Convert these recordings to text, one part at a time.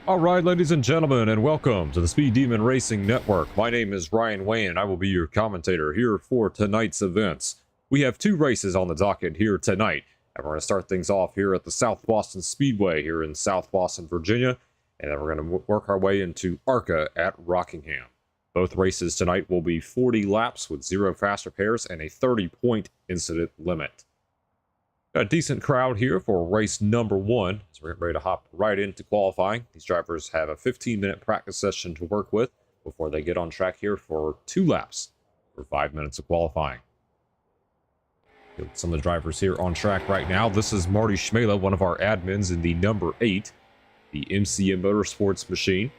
Alright, ladies and gentlemen, and welcome to the Speed Demon Racing Network. My name is Ryan Wayne, and I will be your commentator here for tonight's events. We have two races on the docket here tonight, and we're going to start things off here at the South Boston Speedway here in South Boston, Virginia, and then we're going to work our way into ARCA at Rockingham. Both races tonight will be 40 laps with 0 fast repairs and a 30-point incident limit. Got a decent crowd here for race number 1, so we're ready to hop right into qualifying. These drivers have a 15-minute practice session to work with before they get on track here for 2 laps for 5 minutes of qualifying. Some of the drivers here on track right now. This is Marty Schmela, one of our admins in the number 8, the MCM Motorsports machine.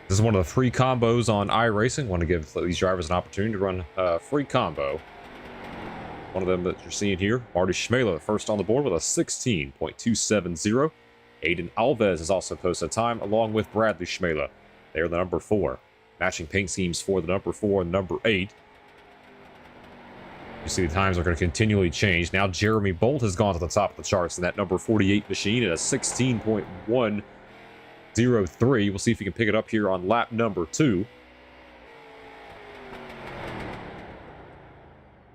This is one of the free combos on iRacing. Want to give these drivers an opportunity to run a free combo. One of them that you're seeing here, Marty Schmela, first on the board with a 16.270. Aiden Alves has also posted a time, along with Bradley Schmela. They are the number 4. Matching paint schemes for the number 4 and number 8. You see the times are going to continually change. Now Jeremy Bolt has gone to the top of the charts in that number 48 machine at a 16.103. We'll see if he can pick it up here on lap number 2.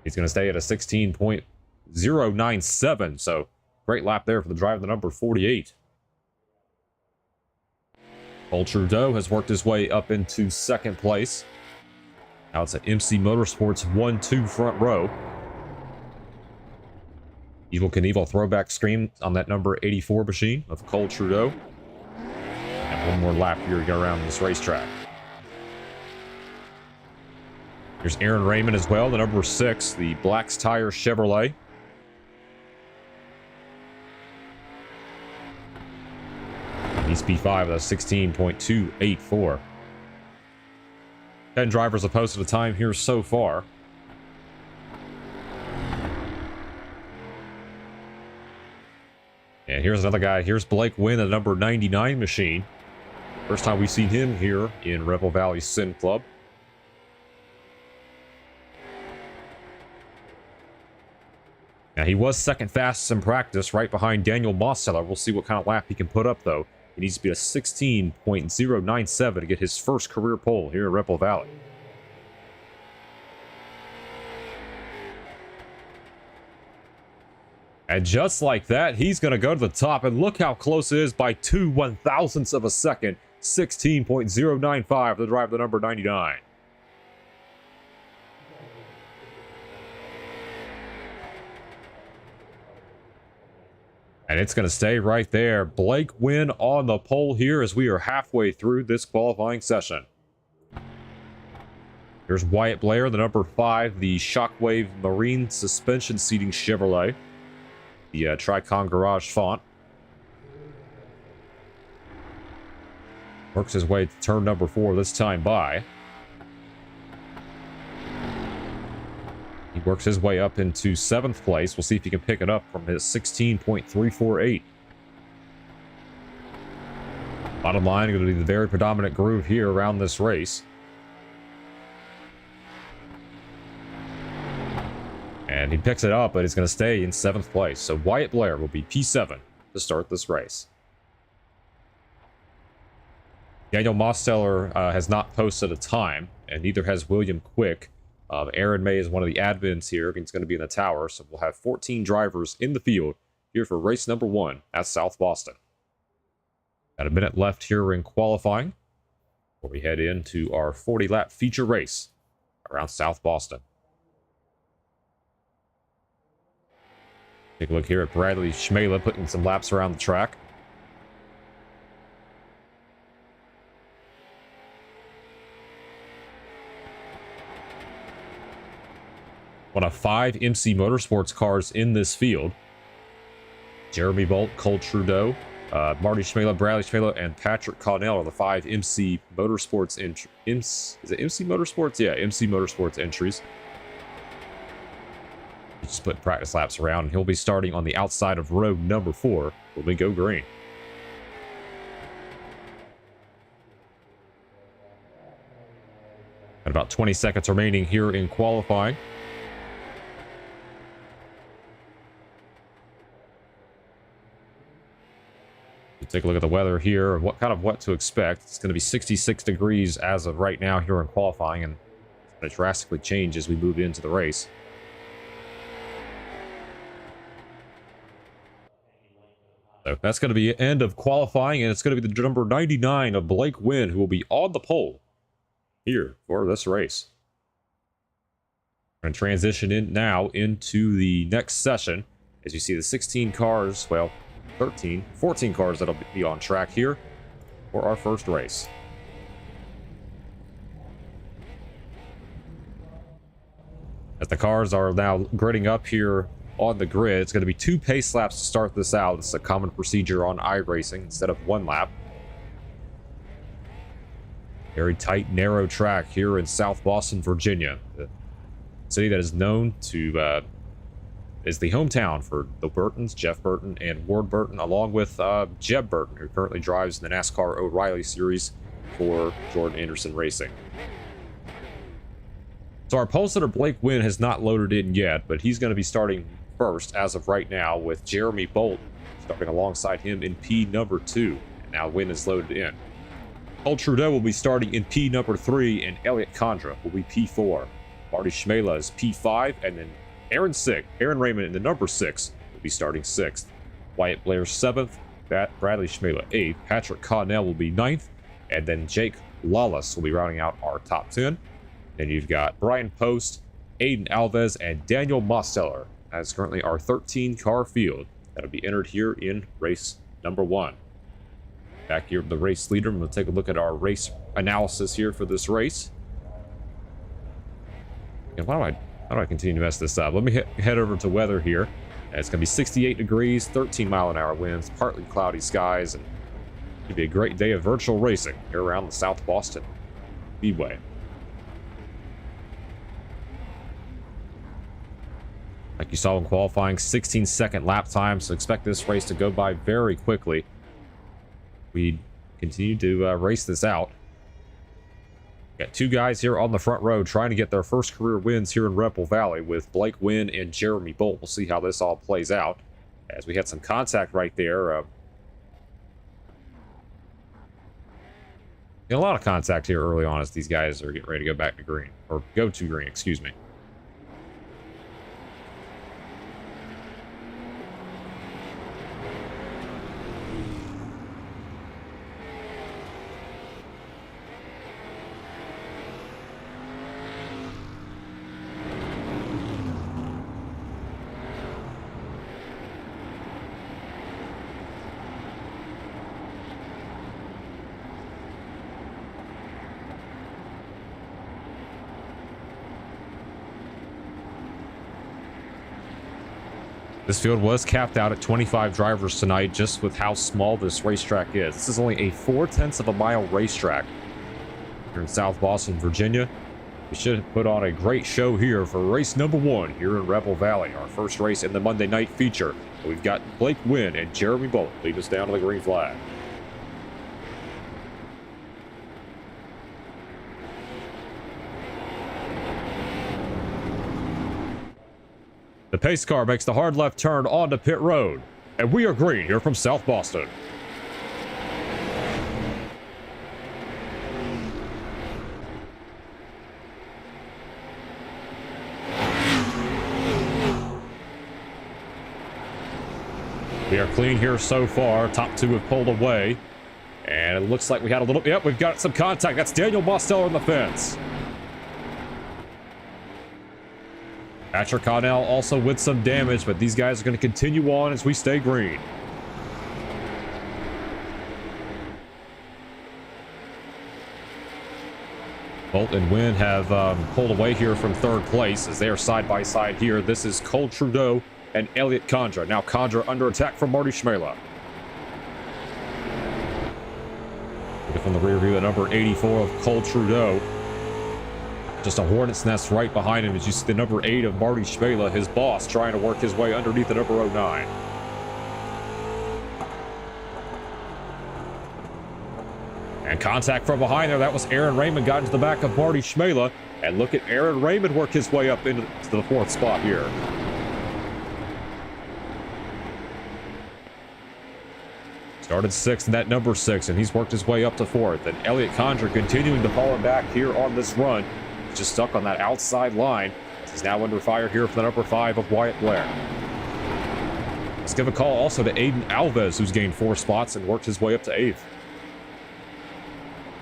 He's going to stay at a 16.097. So great lap there for the driver, the number 48. Cole Trudeau has worked his way up into second place. Now it's an MC Motorsports 1-2 front row. Evil Knievel throwback screen on that number 84 machine of Cole Trudeau. And one more lap here to go around this racetrack. Here's Aaron Raymond as well, the number 6, the Black's Tire Chevrolet. He's P5 at a 16.284. 10 drivers have posted a time here so far. And here's another guy. Here's Blake Wynn, the number 99 machine. First time we've seen him here in Rebel Valley Sim Club. Now, he was second fastest in practice, right behind Daniel Mosseller. We'll see what kind of lap he can put up, though. He needs to be a 16.097 to get his first career pole here in Rebel Valley. And just like that, he's going to go to the top. And look how close it is by 2 1,000ths of a second. 16.095 to drive the number 99. And it's going to stay right there. Blake Wynn on the pole here as we are halfway through this qualifying session. Here's Wyatt Blair, the number 5, the Shockwave Marine Suspension Seating Chevrolet. The Tricon Garage font. Works his way to turn number 4 this time by. He works his way up into 7th place. We'll see if he can pick it up from his 16.348. Bottom line, going to be the very predominant groove here around this race. And he picks it up, but it's going to stay in 7th place. So Wyatt Blair will be P7 to start this race. Daniel Mosteller has not posted a time, and neither has William Quick. Aaron May is one of the admins here. He's going to be in the tower, so we'll have 14 drivers in the field here for race number 1 at South Boston. Got a minute left here in qualifying before we head into our 40-lap feature race around South Boston. Take a look here at Bradley Schmela putting some laps around the track. One of 5 MC Motorsports cars in this field. Jeremy Bolt, Cole Trudeau, Marty Schmela, Bradley Schmela, and Patrick Connell are the 5 MC Motorsports is it MC Motorsports? Yeah, MC Motorsports entries. Just put practice laps around, and he'll be starting on the outside of row number 4 when we go green. Got about 20 seconds remaining here in qualifying. Take a look at the weather here and what to expect. It's going to be 66 degrees as of right now here in qualifying, and it's going to drastically change as we move into the race. So that's going to be the end of qualifying, and it's going to be the number 99 of Blake Wynn who will be on the pole here for this race. We're going to transition in now into the next session as you see the 16 cars, well, 14 cars that'll be on track here for our first race. As the cars are now gridding up here on the grid, it's going to be 2 pace laps to start this out. It's a common procedure on iRacing instead of 1 lap. Very tight, narrow track here in South Boston, Virginia. The city that is known to is the hometown for the Burtons, Jeff Burton and Ward Burton, along with Jeb Burton, who currently drives in the NASCAR O'Reilly Series for Jordan Anderson Racing. So our pole sitter Blake Wynn has not loaded in yet, but he's going to be starting first as of right now, with Jeremy Bolt starting alongside him in P number 2. And now Wynn is loaded in. Cole Trudeau will be starting in P number 3, and Elliot Condra will be P4. Marty Schmela is P5, and then Aaron Raymond in the number 6 will be starting 6th. Wyatt Blair 7th, Bradley Schmela 8th, Patrick Connell will be 9th, and then Jake Lawless will be rounding out our top 10. Then you've got Brian Post, Aiden Alves, and Daniel Mosteller as currently our 13-car field that'll be entered here in race number 1. Back here with the race leader, we'll take a look at our race analysis here for this race. And how do I continue to mess this up? Let me head over to weather here. And it's going to be 68 degrees, 13-mile-an-hour winds, partly cloudy skies, and it'll be a great day of virtual racing here around the South Boston Speedway. Like you saw in qualifying, 16-second lap time, so expect this race to go by very quickly. We continue to race this out. Got two guys here on the front row trying to get their first career wins here in Rebel Valley with Blake Wynn and Jeremy Bolt. We'll see how this all plays out as we had some contact right there. A lot of contact here early on as these guys are getting ready to go back to green, or go to green, excuse me. This field was capped out at 25 drivers tonight, just with how small this racetrack is. This is only a 0.4 of a mile racetrack here in South Boston, Virginia. We should have put on a great show here for race number 1 here in Rebel Valley, our first race in the Monday night feature. We've got Blake Wynn and Jeremy Bolt lead us down to the green flag. The pace car makes the hard left turn onto pit road, and we are green here from South Boston. We are clean here so far. Top 2 have pulled away, and it looks like we had a little... Yep, we've got some contact. That's Daniel Mosteller on the fence. Patrick Connell also with some damage, but these guys are going to continue on as we stay green. Bolt and Wynn have pulled away here from 3rd place as they are side by side here. This is Cole Trudeau and Elliot Condra. Now Condra under attack from Marty Schmela. Looking from the rear view, the number 84 of Cole Trudeau. Just a hornet's nest right behind him as you see the number 8 of Marty Schmela, his boss, trying to work his way underneath the number 09. And contact from behind there. That was Aaron Raymond got into the back of Marty Schmela. And look at Aaron Raymond work his way up into the 4th spot here. Started 6th in that number 6, and he's worked his way up to 4th. And Elliot Condra continuing to fall back here on this run. Just stuck on that outside line. He's now under fire here for the number 5 of Wyatt Blair. Let's give a call also to Aiden Alves, who's gained 4 spots and worked his way up to 8th. A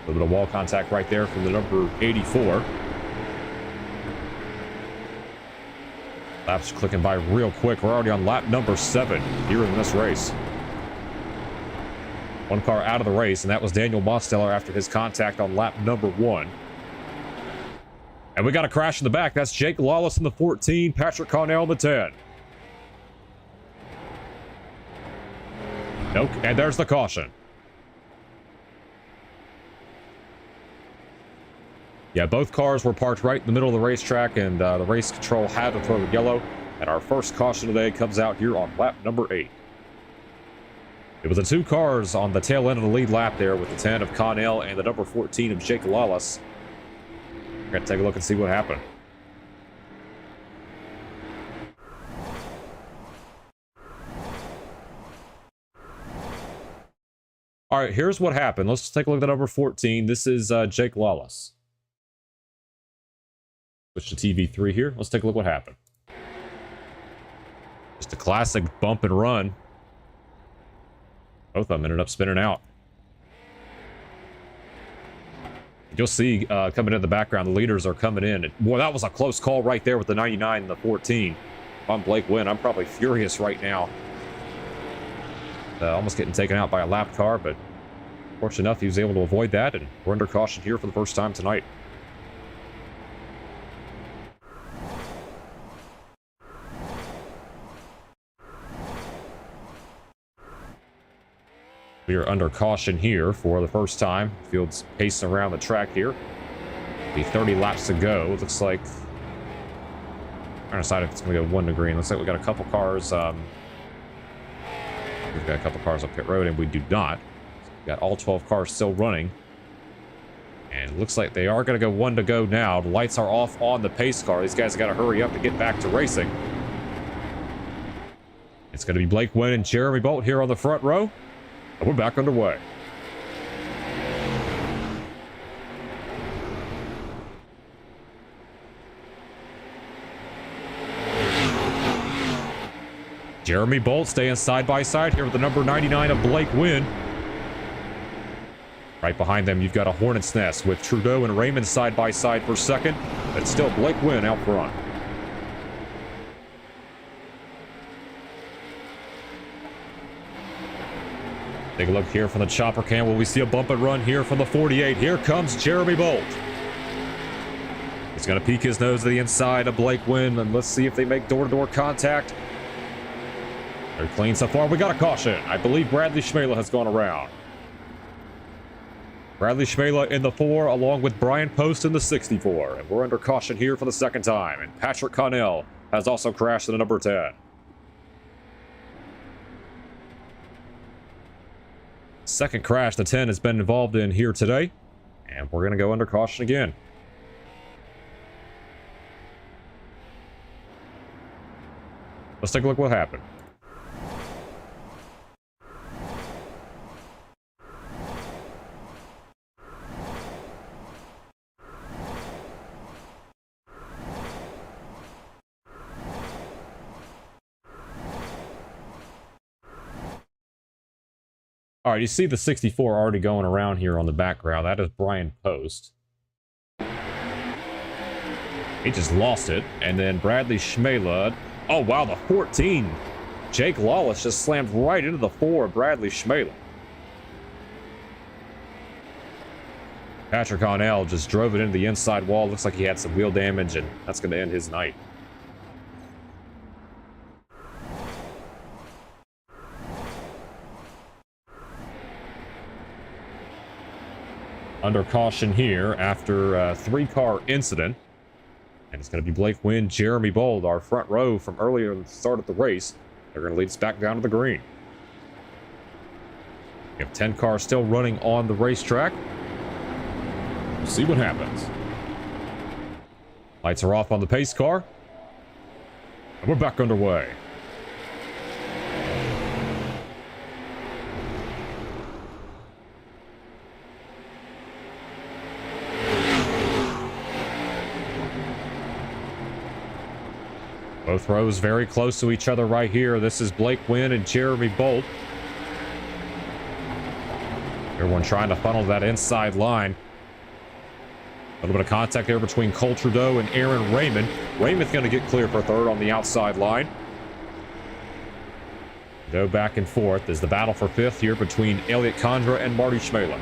little bit of wall contact right there from the number 84. Laps clicking by real quick. We're already on lap number 7 here in this race. One car out of the race, and that was Daniel Mosteller after his contact on lap number 1. And we got a crash in the back. That's Jake Lawless in the 14, Patrick Connell in the 10. Nope, and there's the caution. Yeah, both cars were parked right in the middle of the racetrack, and the race control had to throw the yellow. And our first caution today comes out here on lap number 8. It was the 2 cars on the tail end of the lead lap there with the 10 of Connell and the number 14 of Jake Lawless. We're going to take a look and see what happened. All right, here's what happened. Let's take a look at the number 14. This is Jake Lawless. Switch to TV3 here. Let's take a look what happened. Just a classic bump and run. Both of them ended up spinning out. You'll see coming in the background, the leaders are coming in. Boy, that was a close call right there with the 99 and the 14. If I'm Blake Wynn, I'm probably furious right now. Almost getting taken out by a lap car, but fortunate enough, he was able to avoid that, and we're under caution here for the first time tonight. We are under caution here for the first time. Field's pacing around the track here. Be 30 laps to go. It looks like... I'm trying to decide if it's going to go 1 to green. Looks like we got a couple cars... We've got a couple cars up pit road, and we do not. So we've got all 12 cars still running. And it looks like they are going to go 1 to go now. The lights are off on the pace car. These guys got to hurry up to get back to racing. It's going to be Blake Wynn and Jeremy Bolt here on the front row. And we're back underway. Jeremy Bolt staying side by side here with the number 99 of Blake Wynn. Right behind them, you've got a hornet's nest with Trudeau and Raymond side by side for second. But still Blake Wynn out front. Take a look here from the chopper cam. Will we see a bump and run here from the 48? Here comes Jeremy Bolt. He's going to peek his nose to the inside of Blake Wynn, and let's see if they make door-to-door contact. They're clean so far. We got a caution. I believe Bradley Schmela has gone around. Bradley Schmela in the 4, along with Brian Post in the 64. And we're under caution here for the second time. And Patrick Connell has also crashed in the number 10. Second crash the 10 has been involved in here today. And we're going to go under caution again. Let's take a look what happened. All right, you see the 64 already going around here on the background. That is Brian Post. He just lost it. And then Bradley Schmela. Oh, wow, the 14. Jake Lawless just slammed right into the 4 of Bradley Schmela. Patrick Connell just drove it into the inside wall. Looks like he had some wheel damage, and that's going to end his night. Under caution here after a 3-car incident. And it's going to be Blake Wynn, Jeremy Bold, our front row from earlier in the start of the race. They're going to lead us back down to the green. We have 10 cars still running on the racetrack. We'll see what happens. Lights are off on the pace car. And we're back underway. Both rows very close to each other right here. This is Blake Wynn and Jeremy Bolt. Everyone trying to funnel that inside line. A little bit of contact there between Cole Trudeau and Aaron Raymond. Raymond's going to get clear for third on the outside line. Go back and forth as the battle for fifth here between Elliot Condra and Marty Schmela.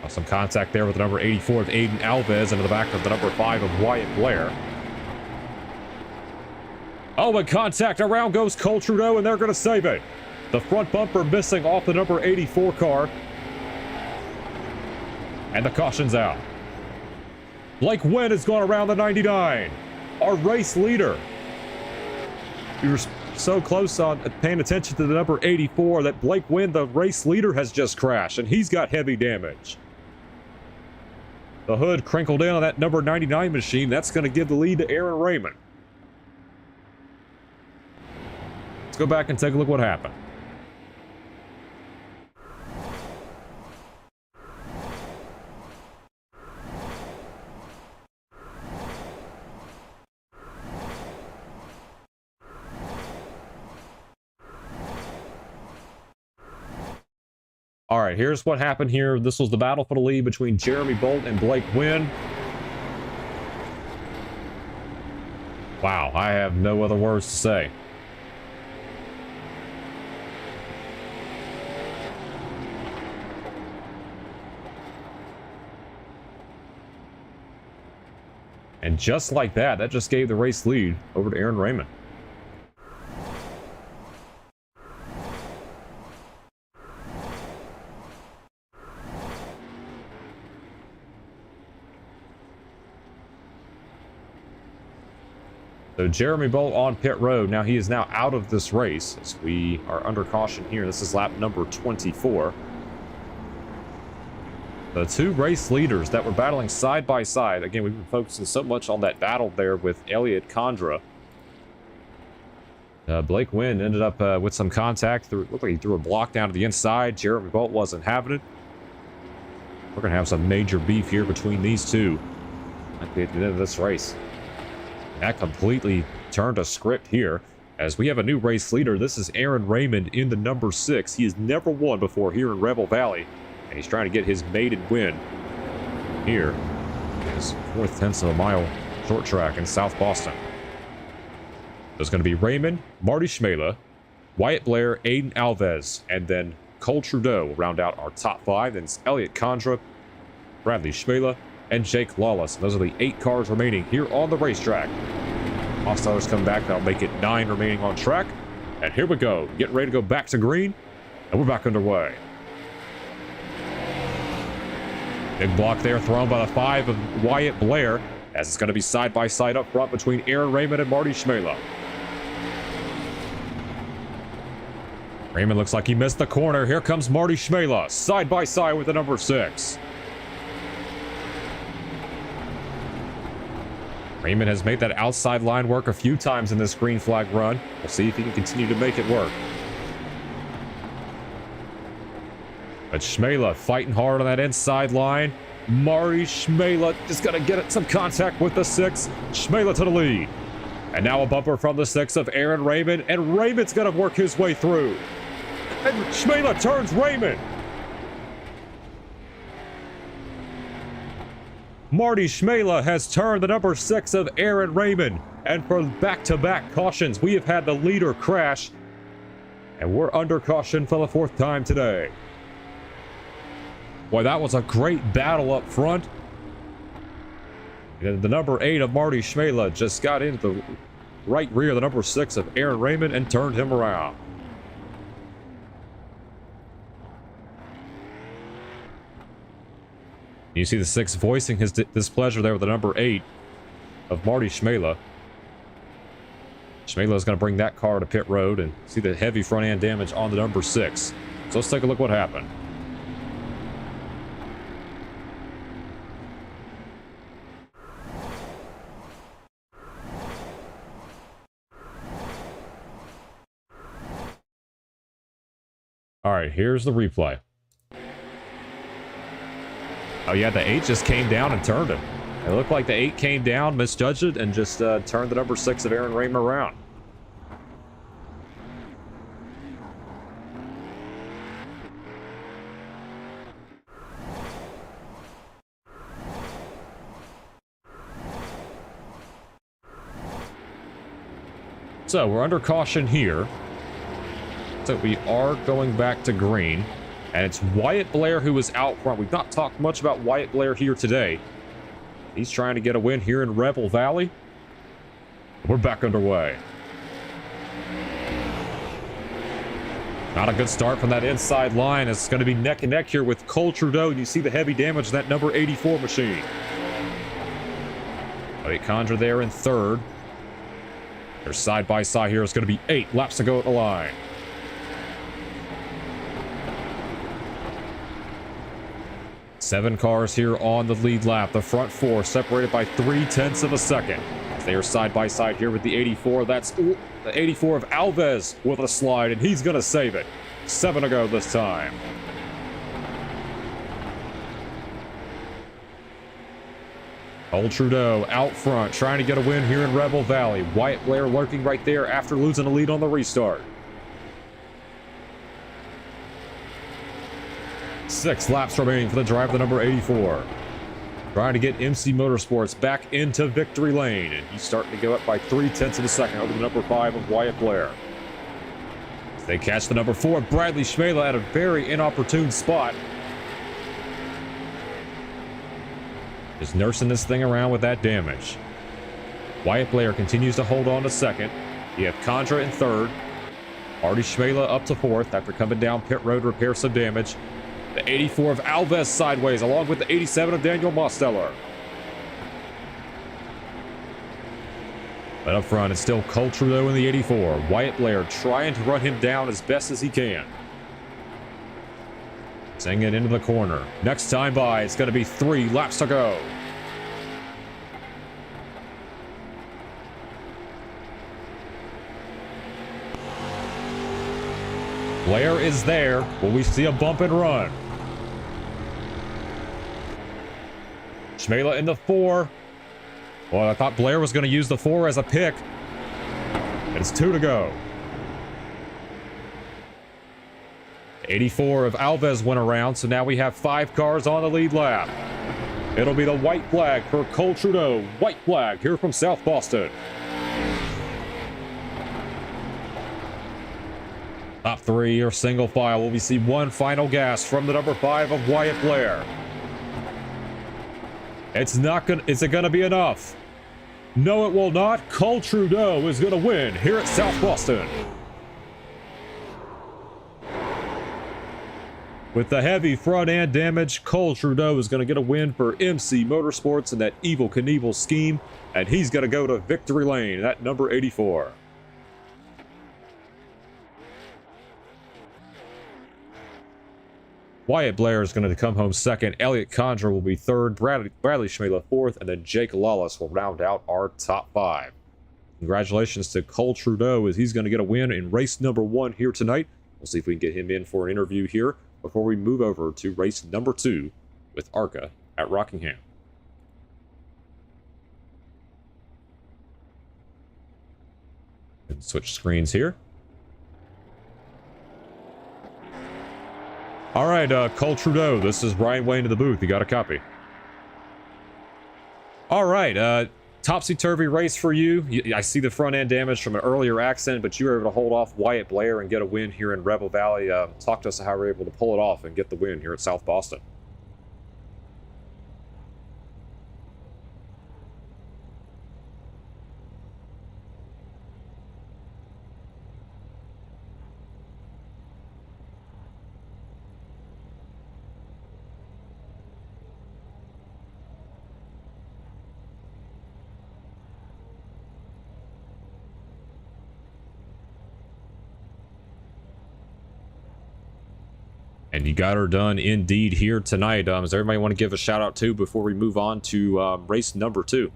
Some contact there with the number 84 of Aiden Alves into the back of the number 5 of Wyatt Blair. Oh, and contact. Around goes Cole Trudeau, and they're going to save it. The front bumper missing off the number 84 car. And the caution's out. Blake Wynn has gone around the 99. Our race leader. We were so close on paying attention to the number 84 that Blake Wynn, the race leader, has just crashed, and he's got heavy damage. The hood crinkled in on that number 99 machine. That's going to give the lead to Aaron Raymond. Let's go back and take a look what happened. All right, here's what happened here. This was the battle for the lead between Jeremy Bolt and Blake Wynn. Wow, I have no other words to say. And just like that, that just gave the race lead over to Aaron Raymond. So Jeremy Bolt on pit road. Now he is now out of this race as we are under caution here. This is lap number 24. The two race leaders that were battling side by side. Again, we've been focusing so much on that battle there with Elliot Condra. Blake Wynn ended up with some contact. Looked like he threw a block down to the inside. Jeremy Bolt wasn't having it. We're going to have some major beef here between these two at the end of this race. That completely turned a script here as we have a new race leader. This is Aaron Raymond in the number 6. He has never won before here in Rebel Valley, and he's trying to get his maiden win here. His 4/10 of a mile short track in South Boston. There's going to be Raymond, Marty Schmela, Wyatt Blair, Aiden Alves, and then Cole Trudeau will round out our top 5. Then it's Elliot Condra, Bradley Schmela, and Jake Lawless. Those are the 8 cars remaining here on the racetrack. Hostars come back. That'll make it 9 remaining on track. And here we go. Getting ready to go back to green. And we're back underway. Big block there thrown by the 5 of Wyatt Blair, as it's going to be side by side up front between Aaron Raymond and Marty Schmela. Raymond looks like he missed the corner. Here comes Marty Schmela, side by side with the number 6. Raymond has made that outside line work a few times in this green flag run. We'll see if he can continue to make it work. But Schmela fighting hard on that inside line. Marty Schmela just going to get some contact with the 6. Schmela to the lead. And now a bumper from the 6 of Aaron Raymond. And Raymond's going to work his way through. And Schmela turns Raymond. Marty Schmela has turned the number 6 of Aaron Raymond. And for back-to-back cautions, we have had the leader crash. And we're under caution for the 4th time today. Boy, that was a great battle up front. And the number 8 of Marty Schmela just got into the right rear of the number 6 of Aaron Raymond and turned him around. You see the 6 voicing his displeasure there with the number 8 of Marty Schmela. Schmela is going to bring that car to pit road and see the heavy front end damage on the number 6. So let's take a look what happened. All right, here's the replay. Oh yeah, the 8 just came down and turned him. It looked like the 8 came down, misjudged it, and just turned the number 6 of Aaron Raymond around. So we're under caution here. So we are going back to green. And it's Wyatt Blair who is out front. We've not talked much about Wyatt Blair here today. He's trying to get a win here in Rebel Valley. We're back underway. Not a good start from that inside line. It's going to be neck and neck here with Cole Trudeau. You see the heavy damage in that number 84 machine. Elliot Condra there in third. They're side by side here. It's going to be 8 laps to go at the line. Seven cars here on the lead lap. The front 4 separated by 0.3 of a second. They are side by side here with the 84. That's the 84 of Alves with a slide, and he's going to save it. 7 to go this time. Old Trudeau out front, trying to get a win here in Rebel Valley. Wyatt Blair lurking right there after losing a lead on the restart. 6 laps remaining for the drive of the number 84. Trying to get MC Motorsports back into victory lane, and he's starting to go up by 0.3 of a second over the number 5 of Wyatt Blair. They catch the number 4, Bradley Schmela, at a very inopportune spot. Just nursing this thing around with that damage. Wyatt Blair continues to hold on to second. You have Condra in third. Artie Schmela up to fourth after coming down pit road to repair some damage. The 84 of Alves sideways, along with the 87 of Daniel Mosteller. But up front, it's still Cole Trudeau in the 84. Wyatt Blair trying to run him down as best as he can. Sending it into the corner. Next time by, it's going to be 3 laps to go. Blair is there. Will we see a bump and run? Schmela in the 4. Well, I thought Blair was going to use the 4 as a pick. It's 2 to go. 84 of Alves went around, so now we have 5 cars on the lead lap. It'll be the white flag for Cole Trudeau. White flag here from South Boston. Top 3 are single file. Will we see one final gas from the number 5 of Wyatt Blair? It's not gonna. Is it gonna be enough? No, it will not. Cole Trudeau is gonna win here at South Boston. With the heavy front end damage, Cole Trudeau is gonna get a win for MC Motorsports in that Evel Knievel scheme, and he's gonna go to victory lane at number 84. Wyatt Blair is going to come home second. Elliot Condra will be third. Bradley Schmela fourth. And then Jake Lawless will round out our top 5. Congratulations to Cole Trudeau as he's going to get a win in race number 1 here tonight. We'll see if we can get him in for an interview here before we move over to race number 2 with ARCA at Rockingham. And switch screens here. All right, Cole Trudeau, this is Ryan Wayne in the booth. You got a copy? All right, topsy-turvy race for you. I see the front end damage from an earlier accident, but you were able to hold off Wyatt Blair and get a win here in Rebel Valley. Talk to us how we were able to pull it off and get the win here at South Boston. And you got her done indeed here tonight. Does everybody want to give a shout out to before we move on to race number 2?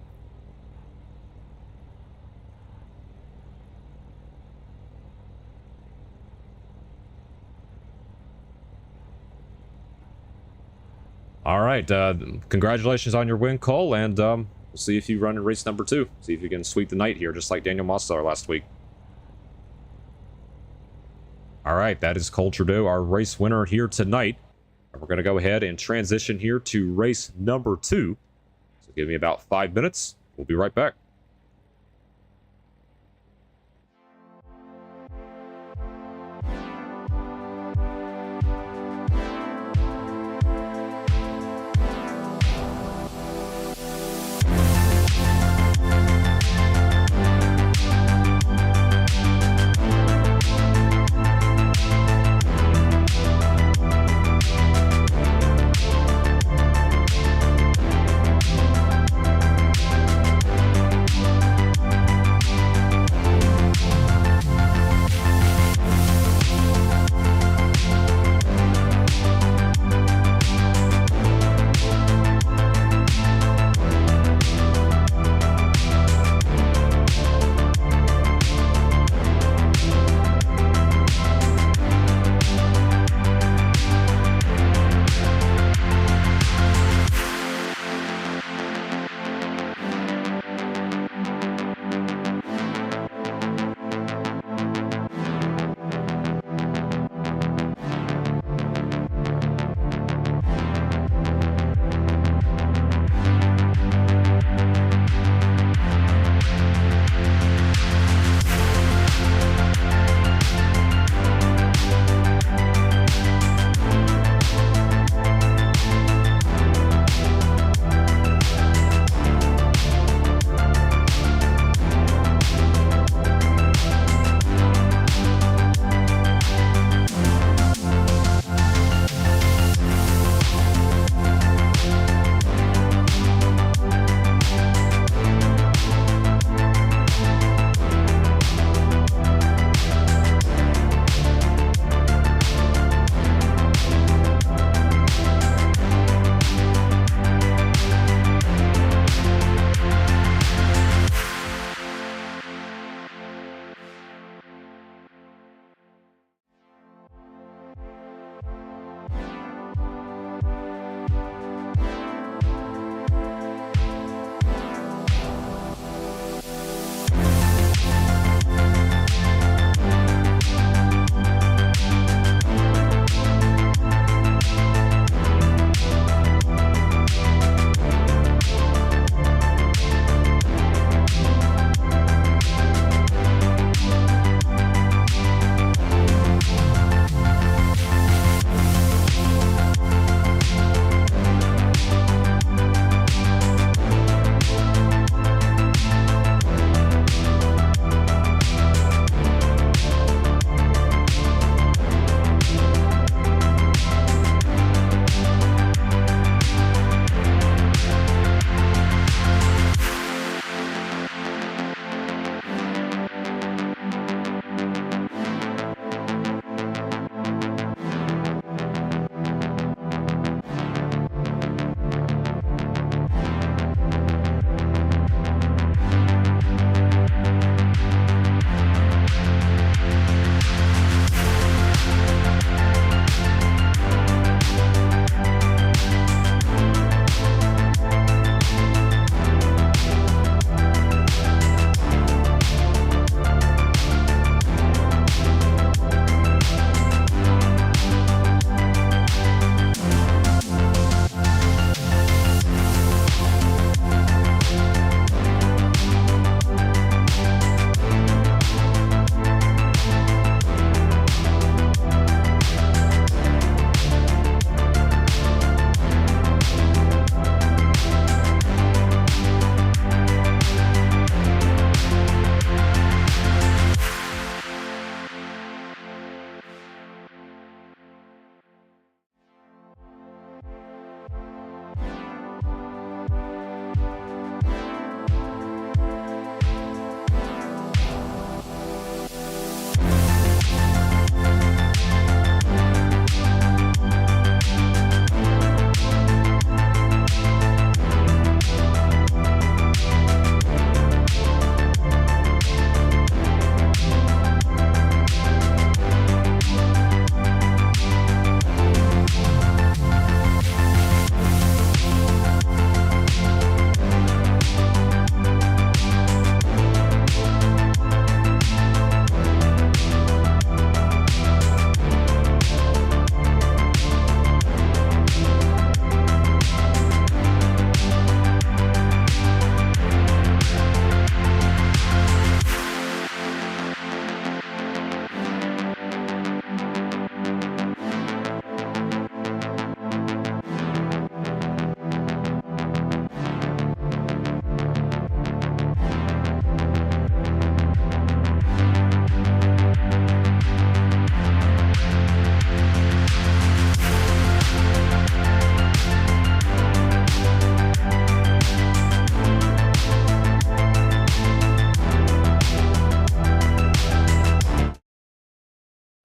All right, congratulations on your win, Cole, and we'll see if you run in race number 2. See if you can sweep the night here, just like Daniel Mosteller last week. All right, that is Cole Trudeau, our race winner here tonight. And we're going to go ahead and transition here to race number 2. So give me about 5 minutes. We'll be right back.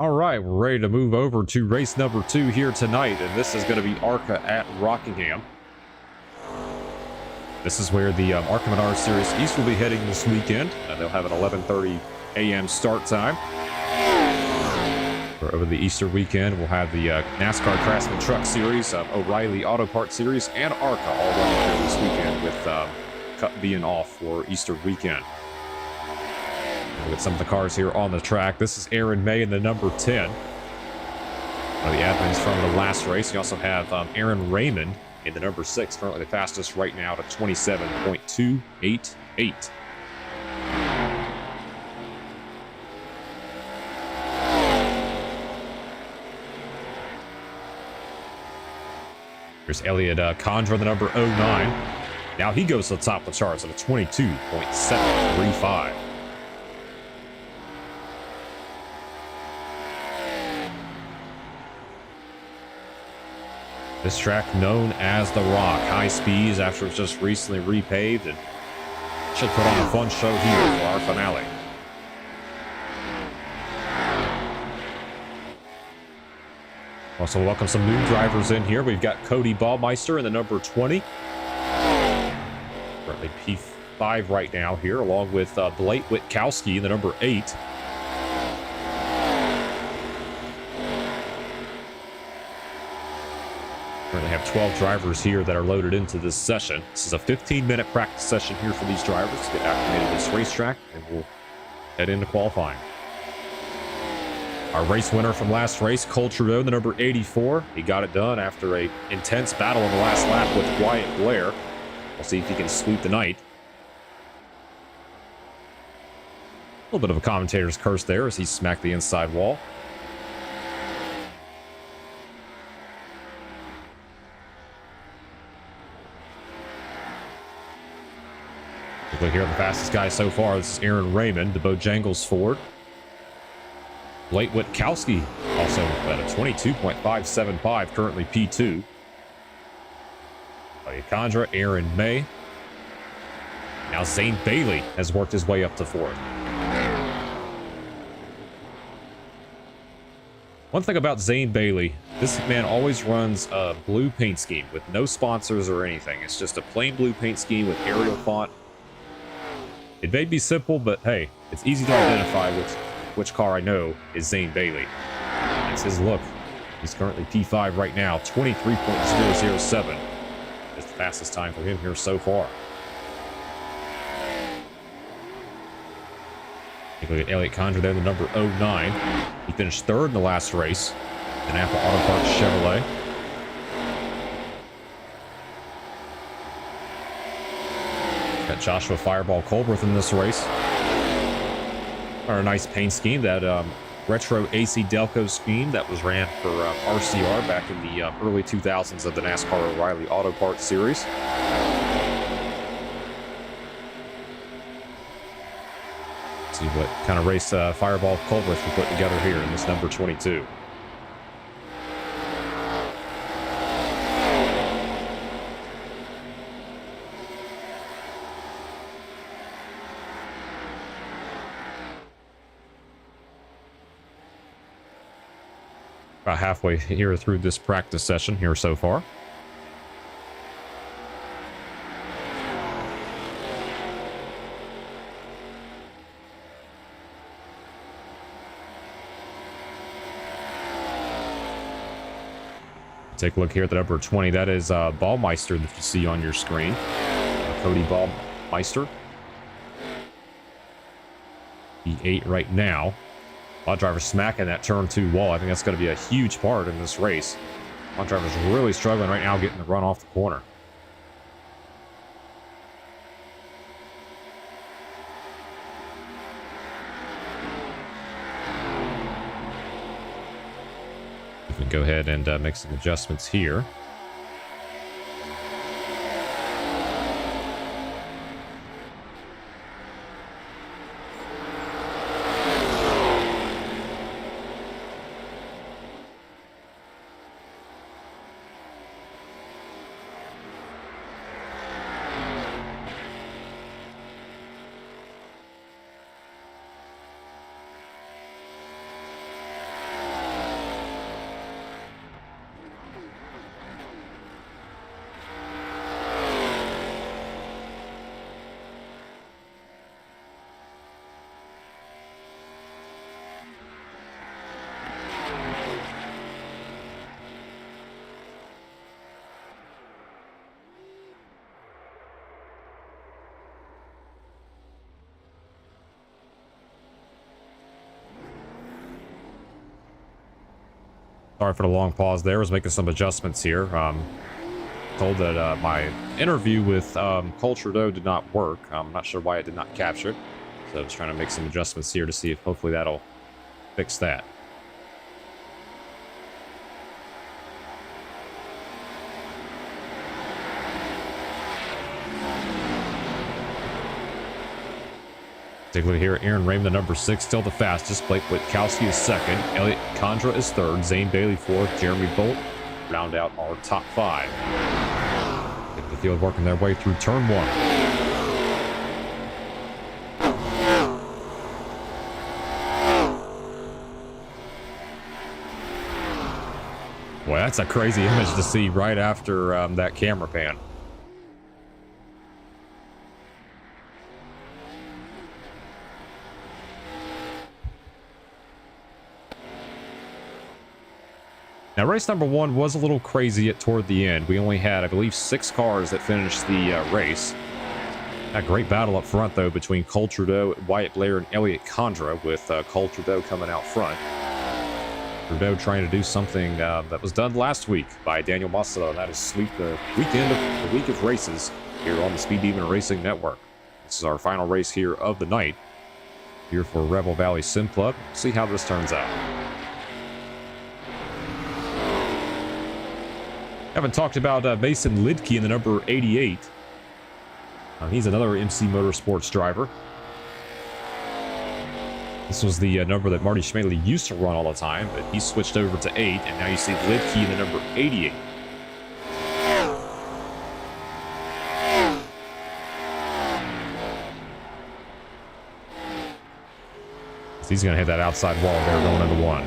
All right, we're ready to move over to race number 2 here tonight, and this is going to be ARCA at Rockingham. This is where the ARCA Series East will be heading this weekend. They'll have an 11:30 a.m. start time. Over the Easter weekend, we'll have the NASCAR Craftsman Truck Series, O'Reilly Auto Parts Series, and ARCA all running here this weekend, with Cup being off for Easter weekend. Look at some of the cars here on the track. This is Aaron May in the number 10. One of the admins from the last race. You also have Aaron Raymond in the number 6, currently the fastest right now at 27.288. Here's Elliot Condra, the number 09. Now he goes to the top of the charts at a 22.735. This track known as The Rock. High speeds after it's just recently repaved, and should put on a fun show here for our finale. Also welcome some new drivers in here. We've got Cody Baumeister in the number 20. Currently P5 right now here, along with Blake Witkowski in the number 8. Currently have 12 drivers here that are loaded into this session. This is a 15-minute practice session here for these drivers to get acclimated to this racetrack, and we'll head into qualifying. Our race winner from last race, Cole Trudeau, the number 84. He got it done after an intense battle in the last lap with Wyatt Blair. We'll see if he can sweep the night. A little bit of a commentator's curse there as he smacked the inside wall. Look here at the fastest guy so far. This is Aaron Raymond, the Bojangles Ford. Blake Witkowski also at a 22.575, currently P2. Condra, Aaron May. Now Zane Bailey has worked his way up to 4th. One thing about Zane Bailey, this man always runs a blue paint scheme with no sponsors or anything. It's just a plain blue paint scheme with Arial font. It may be simple, but hey, it's easy to identify which car I know is Zane Bailey. That's his look. He's currently P5 right now, 23.007. It's the fastest time for him here so far. Take a look at Elliot Condra there, the number 09. He finished 3rd in the last race in Napa Auto Parts Chevrolet. Got Joshua Fireball Colberth in this race. Or a nice paint scheme, that retro AC Delco scheme that was ran for RCR back in the early 2000s of the NASCAR O'Reilly Auto Parts Series. See what kind of race Fireball Colberth can put together here in this number 22. About halfway here through this practice session here so far. Take a look here at the number 20. That is Baumeister that you see on your screen. Cody Baumeister. P8 right now. A lot of drivers smacking that turn 2 wall. I think that's going to be a huge part in this race. A lot of drivers really struggling right now getting the run off the corner. We can go ahead and make some adjustments here. Sorry for the long pause there. I was making some adjustments here. Told that my interview with Cole Trudeau did not work. I'm not sure why it did not capture it. So I was trying to make some adjustments here to see if hopefully that'll fix that. Take a look here. Aaron Raymond, the number 6, still the fastest. Blake Witkowski is second. Elliot Condra is third. Zane Bailey fourth. Jeremy Bolt round out our top 5. Get the field working their way through turn 1. Boy, that's a crazy image to see right after that camera pan. Now, race number 1 was a little crazy toward the end. We only had, I believe, 6 cars that finished the race. A great battle up front, though, between Cole Trudeau, Wyatt Blair, and Elliot Condra, with Cole Trudeau coming out front. Trudeau trying to do something that was done last week by Daniel Massaro, and that is sweep the week of races here on the Speed Demon Racing Network. This is our final race here of the night here for Rebel Valley Sim Club. See how this turns out. Haven't talked about Mason Lidke in the number 88. He's another MC Motorsports driver. This was the number that Marty Schmaley used to run all the time, but he switched over to 8, and now you see Lidke in the number 88. So he's going to hit that outside wall there going into 1.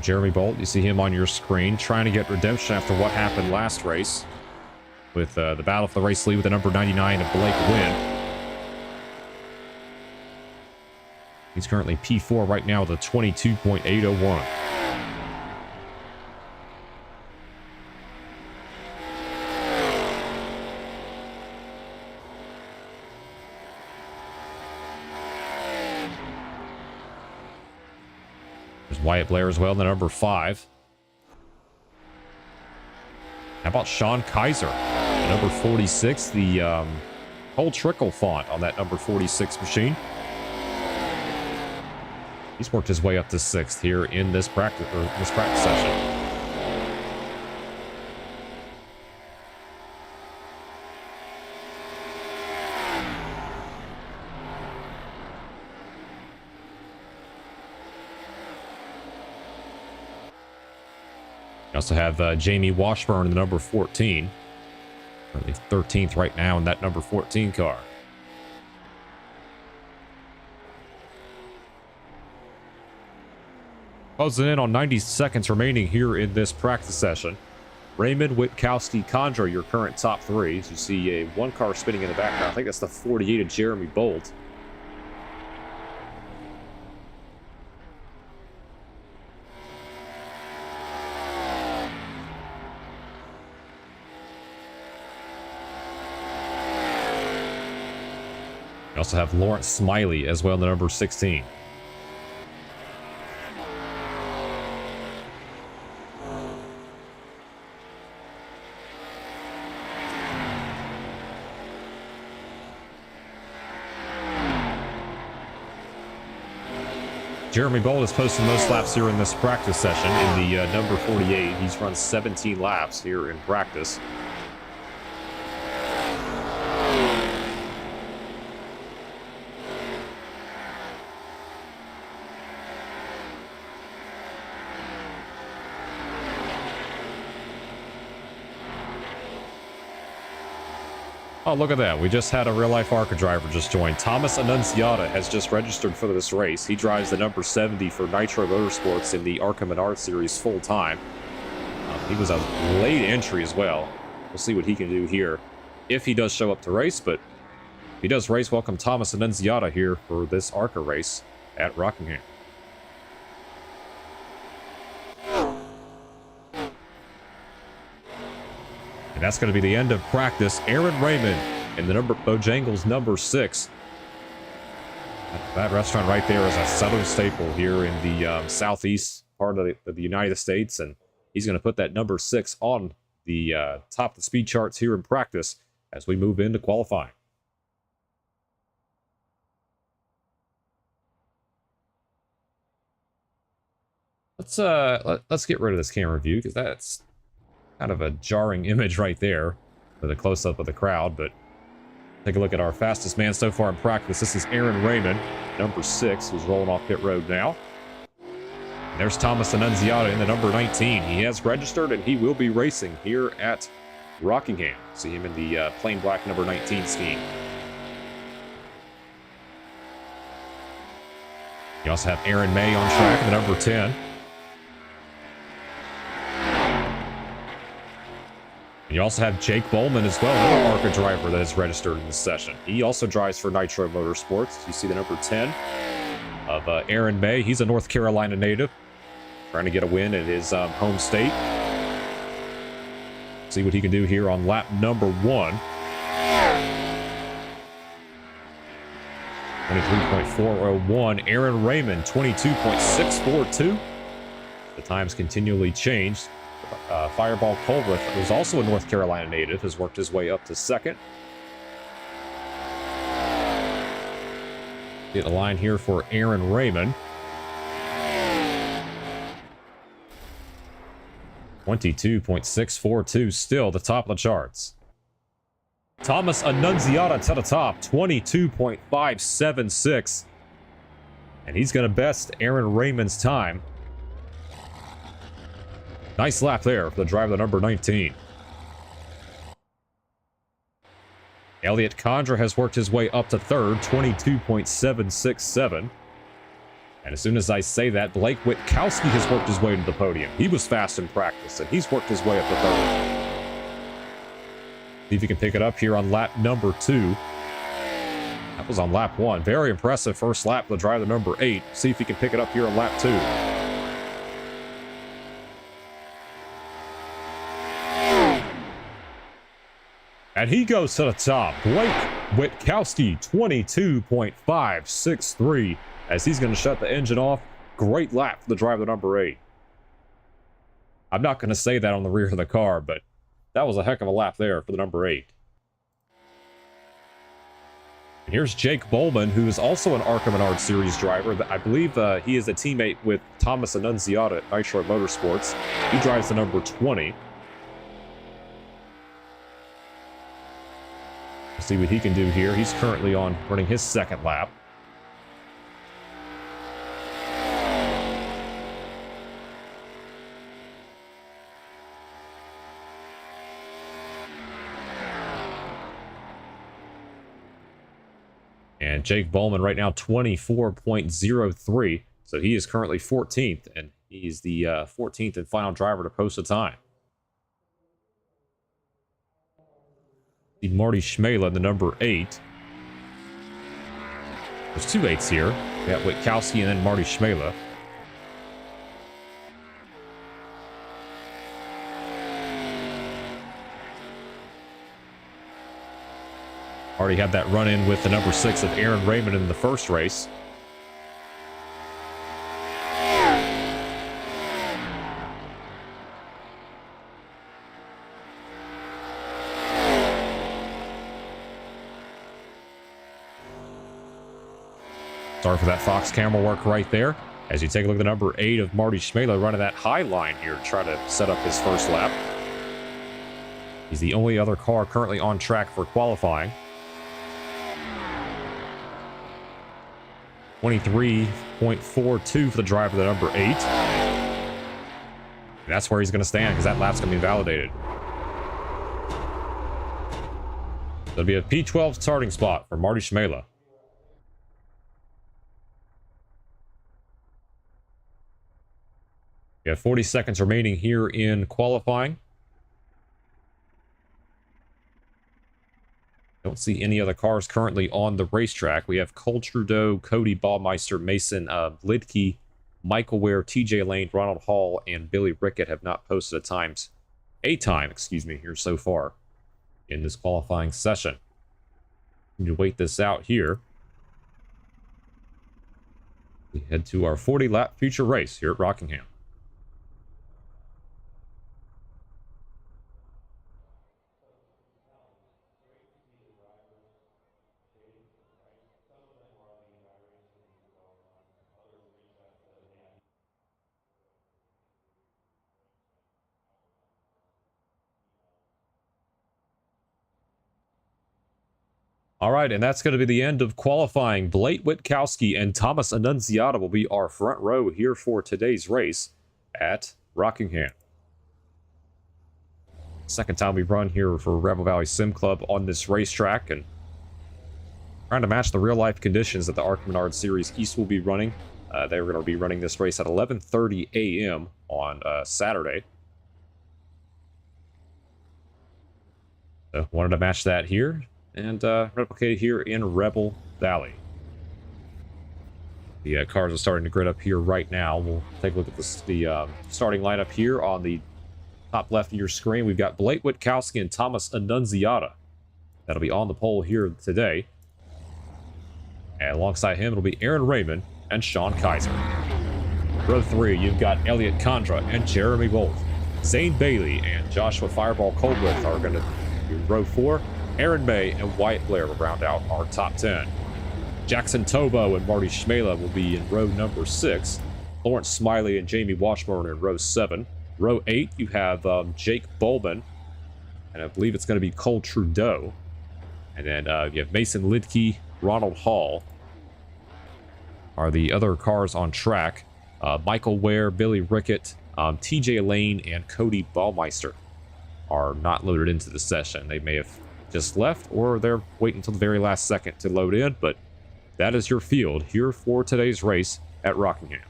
Jeremy Bolt, you see him on your screen, trying to get redemption after what happened last race with the battle for the race lead with the number 99 of Blake Wynn. He's currently P4 right now with a 22.801. Wyatt Blair as well in the number 5. How about Sean Kaiser, the number 46, the whole trickle font on that number 46 machine. He's worked his way up to 6th here in this practice session. We also have Jamie Washburn in the number 14. Currently 13th right now in that number 14 car. Closing in on 90 seconds remaining here in this practice session. Raymond, Witkowski, Condra, your current top 3. As you see a 1 car spinning in the background. I think that's the 48 of Jeremy Bolt. We also have Lawrence Smiley as well in the number 16. Jeremy Bolt has posted most laps here in this practice session in the number 48. He's run 17 laps here in practice. Oh, look at that. We just had a real-life ARCA driver just join. Thomas Annunziata has just registered for this race. He drives the number 70 for Nitro Motorsports in the ARCA Menard Series full-time. He was a late entry as well. We'll see what he can do here if he does show up to race, but if he does race, welcome Thomas Annunziata here for this ARCA race at Rockingham. And that's going to be the end of practice. Aaron Raymond in the Bojangles number 6. That restaurant right there is a southern staple here in the southeast part of the United States, and he's going to put that number 6 on the top of the speed charts here in practice as we move into qualifying. Let's get rid of this camera view because that's kind of a jarring image right there with a close-up of the crowd. But take a look at our fastest man so far in practice. This is Aaron Raymond, number 6, who's rolling off pit road now. And there's Thomas Annunziata in the number 19. He has registered and he will be racing here at Rockingham. See him in the plain black number 19 scheme. You also have Aaron May on track in the number 10. And you also have Jake Bowman as well, another ARCA driver that is registered in this session. He also drives for Nitro Motorsports. You see the number 10 of Aaron May. He's a North Carolina native, trying to get a win at his home state. See what he can do here on lap number 1. 23.401. Aaron Raymond, 22.642. The times continually changed. Fireball Culbreth, who's also a North Carolina native, has worked his way up to 2nd. Get a line here for Aaron Raymond. 22.642, still the top of the charts. Thomas Annunziata to the top, 22.576. And he's going to best Aaron Raymond's time. Nice lap there for the driver, the number 19. Elliot Condra has worked his way up to 3rd, 22.767. And as soon as I say that, Blake Witkowski has worked his way to the podium. He was fast in practice, and he's worked his way up to 3rd. See if he can pick it up here on lap number 2. That was on lap 1. Very impressive first lap for the driver, the number 8. See if he can pick it up here on lap 2. And he goes to the top. Blake Witkowski, 22.563, as he's going to shut the engine off. Great lap for the driver, the number 8. I'm not going to say that on the rear of the car, but that was a heck of a lap there for the number 8. And here's Jake Bowman, who is also an ARCA Menard Series driver. I believe he is a teammate with Thomas Annunziata at Nitro Motorsports. He drives the number 20. See what he can do here. He's currently on running his 2nd lap. And Jake Bowman right now 24.03. So he is currently 14th, and he's the 14th and final driver to post a time. Marty Schmela, the number 8. There's 2 8s here. We got Witkowski and then Marty Schmela. Already had that run in with the number 6 of Aaron Raymond in the first race. Sorry for that Fox camera work right there. As you take a look at the number 8 of Marty Schmela running that high line here to try to set up his first lap. He's the only other car currently on track for qualifying. 23.42 for the driver, the number 8. And that's where he's going to stand because that lap's going to be validated. There'll be a P12 starting spot for Marty Schmela. We have 40 seconds remaining here in qualifying. Don't see any other cars currently on the racetrack. We have Cole Trudeau, Cody Baumeister, Mason Lidke, Michael Ware, TJ Lane, Ronald Hall, and Billy Rickett have not posted a time, here so far in this qualifying session. We need to wait this out here. We head to our 40-lap future race here at Rockingham. All right, and that's going to be the end of qualifying. Blake Witkowski and Thomas Annunziata will be our front row here for today's race at Rockingham. Second time we've run here for Rebel Valley Sim Club on this racetrack, and trying to match the real-life conditions that the ARCA Menard Series East will be running. They're going to be running this race at 11:30 a.m. on Saturday. So wanted to match that here and replicate here in Rebel Valley. The cars are starting to grid up here right now. We'll take a look at the starting lineup here on the top left of your screen. We've got Blake Witkowski and Thomas Annunziata. That'll be on the pole here today. And alongside him, it'll be Aaron Raymond and Sean Kaiser. Row 3, you've got Elliot Condra and Jeremy Wolf. Zane Bailey and Joshua Fireball Coldwith are going to be row 4. Aaron May and Wyatt Blair will round out our top 10. Jackson Tobo and Marty Schmela will be in row number 6. Lawrence Smiley and Jamie Washburn in row 7. Row 8, you have Jake Bowman, and I believe it's going to be Cole Trudeau. And then you have Mason Lidke, Ronald Hall are the other cars on track. Michael Ware, Billy Rickett, TJ Lane, and Cody Baumeister are not loaded into the session. They may have just left, or they're waiting until the very last second to load in, but that is your field here for today's race at Rockingham.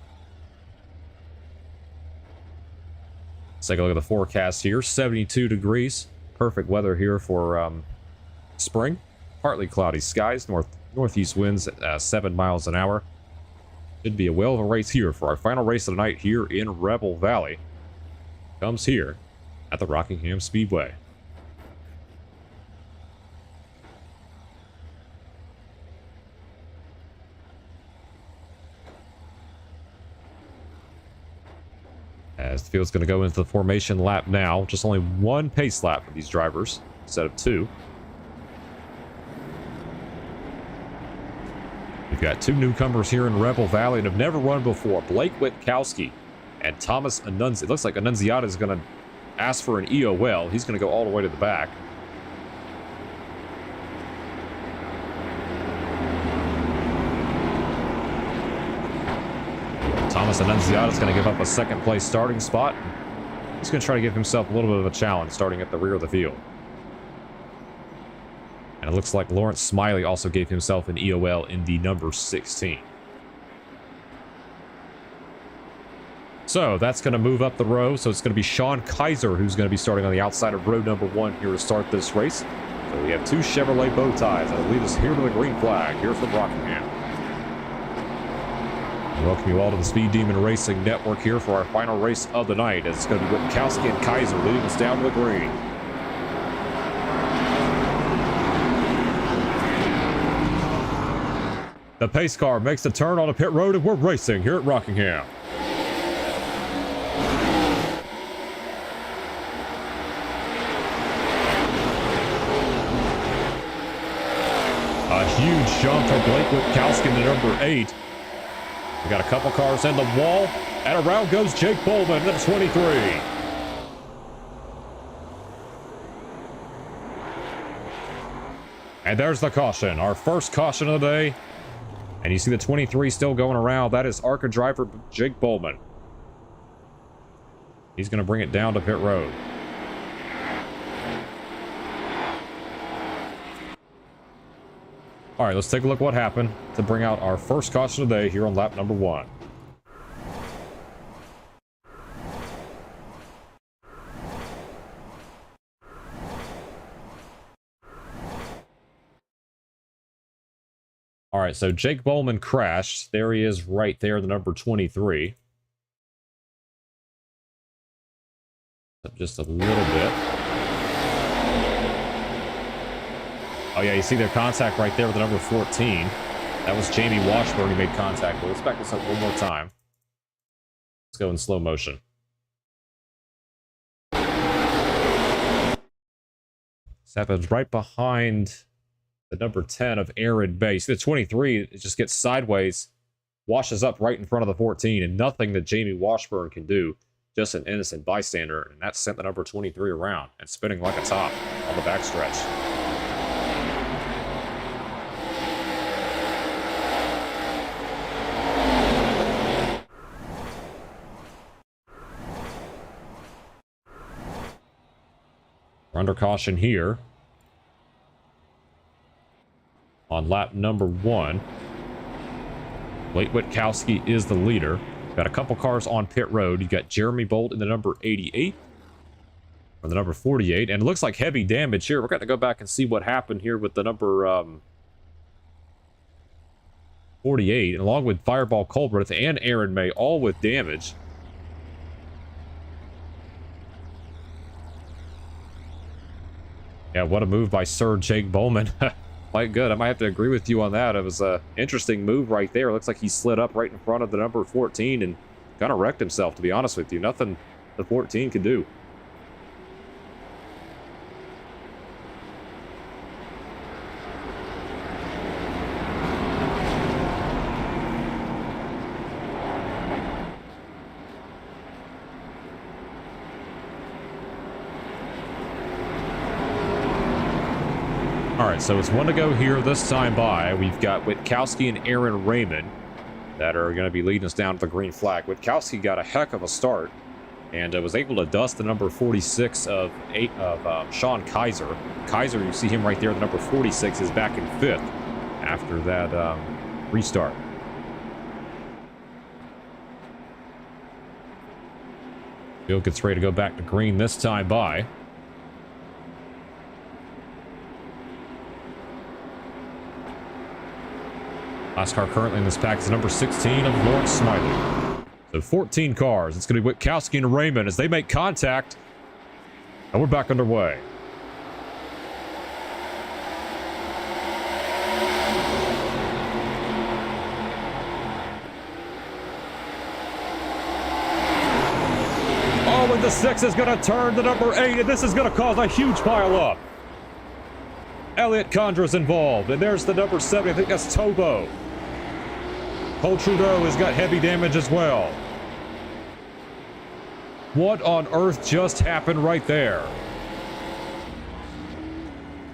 Let's take a look at the forecast here. 72 degrees. Perfect weather here for spring. Partly cloudy skies. Northeast winds at 7 miles an hour. Should be a whale of a race here for our final race of the night here in Rebel Valley. Comes here at the Rockingham Speedway. As the field's going to go into the formation lap now. Just only one pace lap for these drivers instead of 2. We've got 2 newcomers here in Rebel Valley and have never run before. Blake Witkowski and Thomas Annunziata. It looks like Annunziata is going to ask for an EOL. He's going to go all the way to the back. Thomas Annunziata is going to give up a second place starting spot. He's going to try to give himself a little bit of a challenge starting at the rear of the field. And it looks like Lawrence Smiley also gave himself an EOL in the number 16. So that's going to move up the row. So it's going to be Sean Kaiser who's going to be starting on the outside of row number 1 here to start this race. So we have 2 Chevrolet bow ties that'll lead us here to the green flag here from Rockingham. Welcome you all to the Speed Demon Racing Network here for our final race of the night. It's going to be Witkowski and Kaiser leading us down to the green. The pace car makes the turn on a pit road and we're racing here at Rockingham. A huge jump for Blake Witkowski in the number 8. We got a couple cars in the wall, and around goes Jake Bowman at 23. And there's the caution, our first caution of the day. And you see the 23 still going around. That is ARCA driver Jake Bowman. He's going to bring it down to pit road. All right, let's take a look what happened to bring out our first caution of the day here on lap number 1. All right, so Jake Bowman crashed. There he is right there, the number 23. Just a little bit. Oh yeah, you see their contact right there with the number 14. That was Jamie Washburn who made contact. But let's back this up one more time. Let's go in slow motion. This happens right behind the number 10 of Aaron Bay. See the 23, it just gets sideways, washes up right in front of the 14, and nothing that Jamie Washburn can do. Just an innocent bystander, and that sent the number 23 around and spinning like a top on the backstretch. We're under caution here on lap number 1. Blake Witkowski is the leader. Got a couple cars on pit road. You got Jeremy Bolt in the number 88. Or the number 48. And it looks like heavy damage here. We're going to go back and see what happened here with the number 48. And along with Fireball Culbreth and Aaron May, all with damage. Yeah, what a move by Sir Jake Bowman. Quite good. I might have to agree with you on that. It was an interesting move right there. It looks like he slid up right in front of the number 14 and kind of wrecked himself, to be honest with you. Nothing the 14 could do. Alright, so it's one to go here this time by. We've got Witkowski and Aaron Raymond that are going to be leading us down to the green flag. Witkowski got a heck of a start and was able to dust the number 46 of Sean Kaiser. Kaiser, you see him right there, the number 46 is back in 5th after that restart. Field gets ready to go back to green this time by. Last car currently in this pack is number 16 of Lawrence Smiley. So 14 cars. It's going to be Witkowski and Raymond as they make contact. And we're back underway. Oh, and the 6 is going to turn the number 8, and this is going to cause a huge pile-up. Elliot Condra's involved, and there's the number 7. I think that's Tobo. Cole Trudeau has got heavy damage as well. What on earth just happened right there?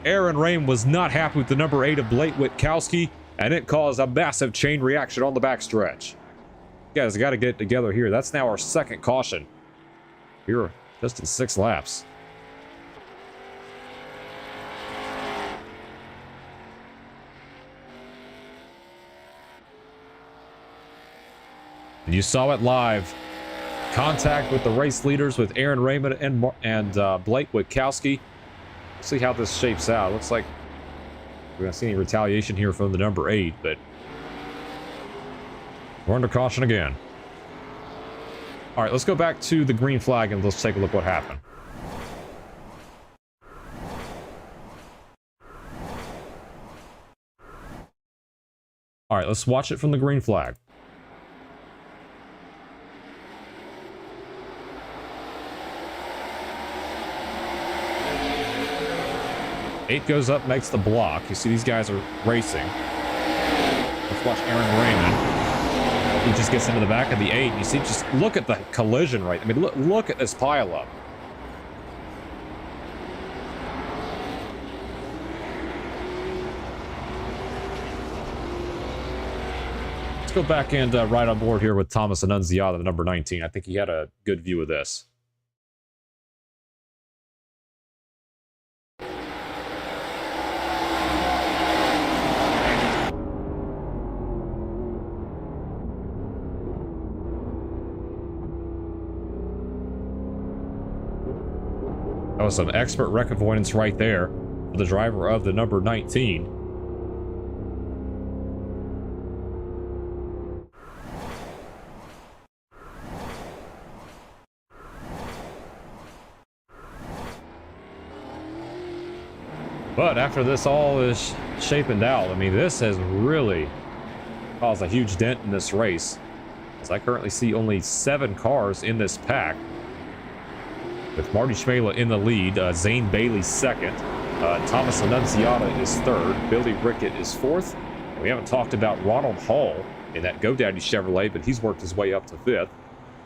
Aaron Raym was not happy with the number 8 of Blake Witkowski, and it caused a massive chain reaction on the backstretch. You guys got to get it together here. That's now our second caution. Here, just in 6 laps. And you saw it live. Contact with the race leaders with Aaron Raymond and Blake Witkowski. We'll see how this shapes out. Looks like we're going to see any retaliation here from the number 8, but we're under caution again. All right, let's go back to the green flag and let's take a look what happened. All right, let's watch it from the green flag. Eight goes up, makes the block. You see these guys are racing. Let's watch Aaron Raymond. He just gets into the back of the 8. You see, just look at the collision right. I mean, look at this pileup. Let's go back and ride on board here with Thomas Annunziata, the number 19. I think he had a good view of this. That was some expert wreck avoidance right there for the driver of the number 19. But after this all is shaping out, I mean, this has really caused a huge dent in this race, as I currently see only 7 cars in this pack, with Marty Schmela in the lead, Zane Bailey second, Thomas Annunziata is third, Billy Rickett is fourth. And we haven't talked about Ronald Hall in that GoDaddy Chevrolet, but he's worked his way up to fifth.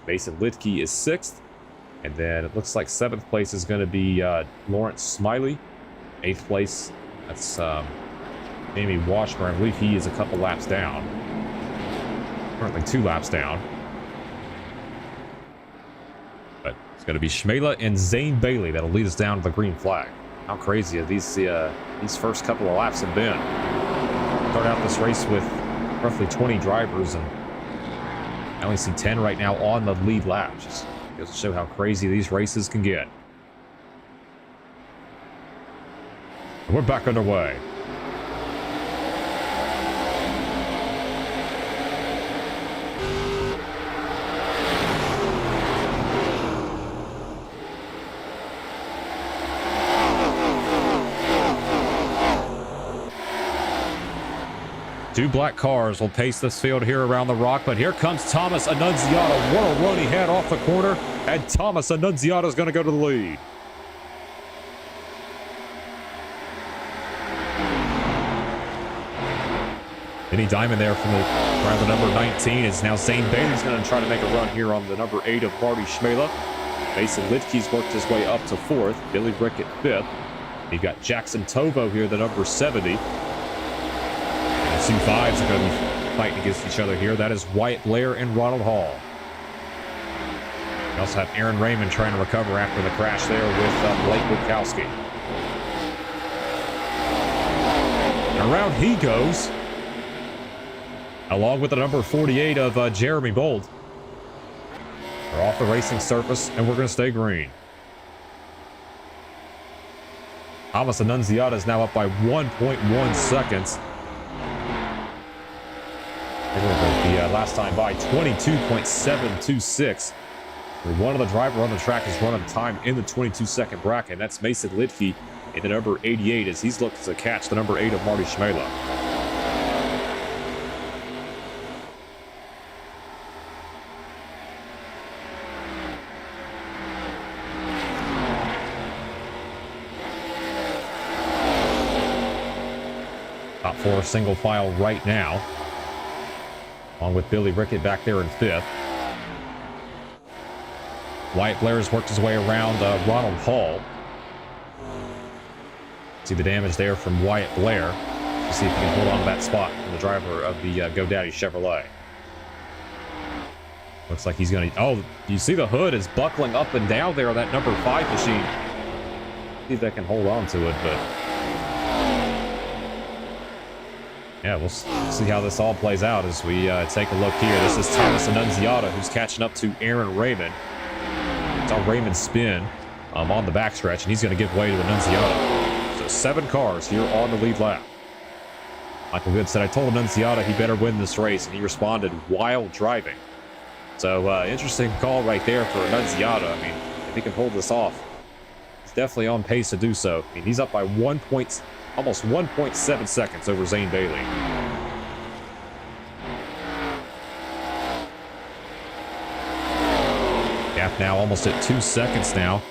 Mason Littke is sixth, and then it looks like 7th place is going to be Lawrence Smiley. 8th place, that's Jamie Washburn. I believe he is a couple laps down. Currently 2 laps down. But it's going to be Schmela and Zane Bailey that'll lead us down to the green flag. How crazy are these first couple of laps have been. Start out this race with roughly 20 drivers, and I only see 10 right now on the lead lap. Just goes to show how crazy these races can get. And we're back underway. Two black cars will pace this field here around the rock, but here comes Thomas Annunziata. What a run he had off the corner, and Thomas Annunziata is going to go to the lead. Vinny Diamond there from around the number 19 is now Zane Bailey's going to try to make a run here on the number 8 of Marty Schmela. Mason Littke's worked his way up to 4th. Billy Rickett 5th. You got Jackson Tovo here, the number 70. Two fives are going to be fighting against each other here. That is Wyatt Blair and Ronald Hall. We also have Aaron Raymond trying to recover after the crash there with Blake Witkowski. And around he goes, along with the number 48 of Jeremy Bolt. We're off the racing surface, and we're going to stay green. Thomas Annunziata is now up by 1.1 seconds. The last time by 22.726. One of the driver on the track is running time in the 22-second bracket. That's Mason Littke in the number 88 as he's looking to catch the number 8 of Marty Schmela. Top 4 single file right now, along with Billy Rickett back there in 5th. Wyatt Blair has worked his way around Ronald Hall. See the damage there from Wyatt Blair. Let's see if he can hold on to that spot from the driver of the GoDaddy Chevrolet. Looks like he's going to... Oh, you see the hood is buckling up and down there on that number 5 machine. See if they can hold on to it, but... Yeah, we'll see how this all plays out as we take a look here. This is Thomas Annunziata who's catching up to Aaron Raymond. It's on Raymond's spin on the backstretch, and he's going to give way to Annunziata. So 7 cars here on the lead lap. Michael Good said, I told Annunziata he better win this race, and he responded while driving. So interesting call right there for Annunziata. I mean, if he can hold this off, he's definitely on pace to do so. I mean, he's up by almost 1.7 seconds over Zane Bailey. Gap now almost at 2 seconds now.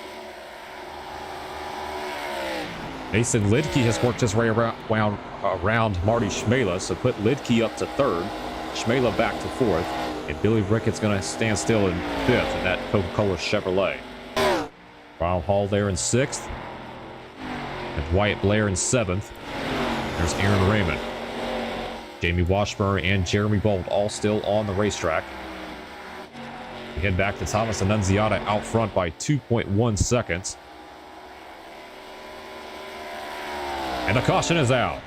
Mason Littke has worked his way around Marty Schmela, so put Littke up to 3rd, Schmela back to 4th, and Billy Rickett's going to stand still in 5th in that Coca-Cola Chevrolet. Ronald Hall there in 6th. And Wyatt Blair in 7th. There's Aaron Raymond. Jamie Washburn and Jeremy Bolt all still on the racetrack. We head back to Thomas Annunziata out front by 2.1 seconds. And the caution is out.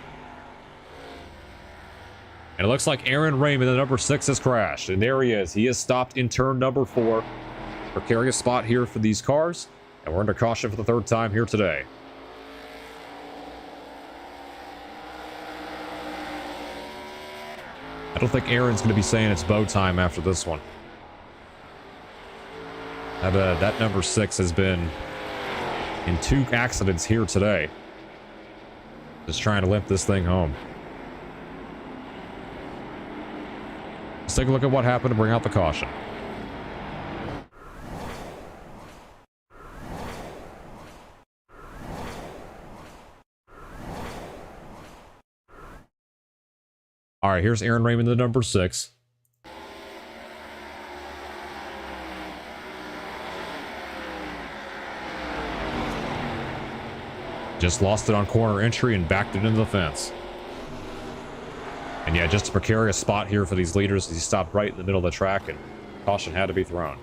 And it looks like Aaron Raymond, the number 6, has crashed. And there he is. He is stopped in turn number 4. Precarious spot here for these cars. And we're under caution for the 3rd time here today. I don't think Aaron's going to be saying it's bow time after this one. That number 6 has been in 2 accidents here today. Just trying to limp this thing home. Let's take a look at what happened to bring out the caution. All right, here's Aaron Raymond, the number 6. Just lost it on corner entry and backed it into the fence. And yeah, just a precarious spot here for these leaders as he stopped right in the middle of the track and caution had to be thrown.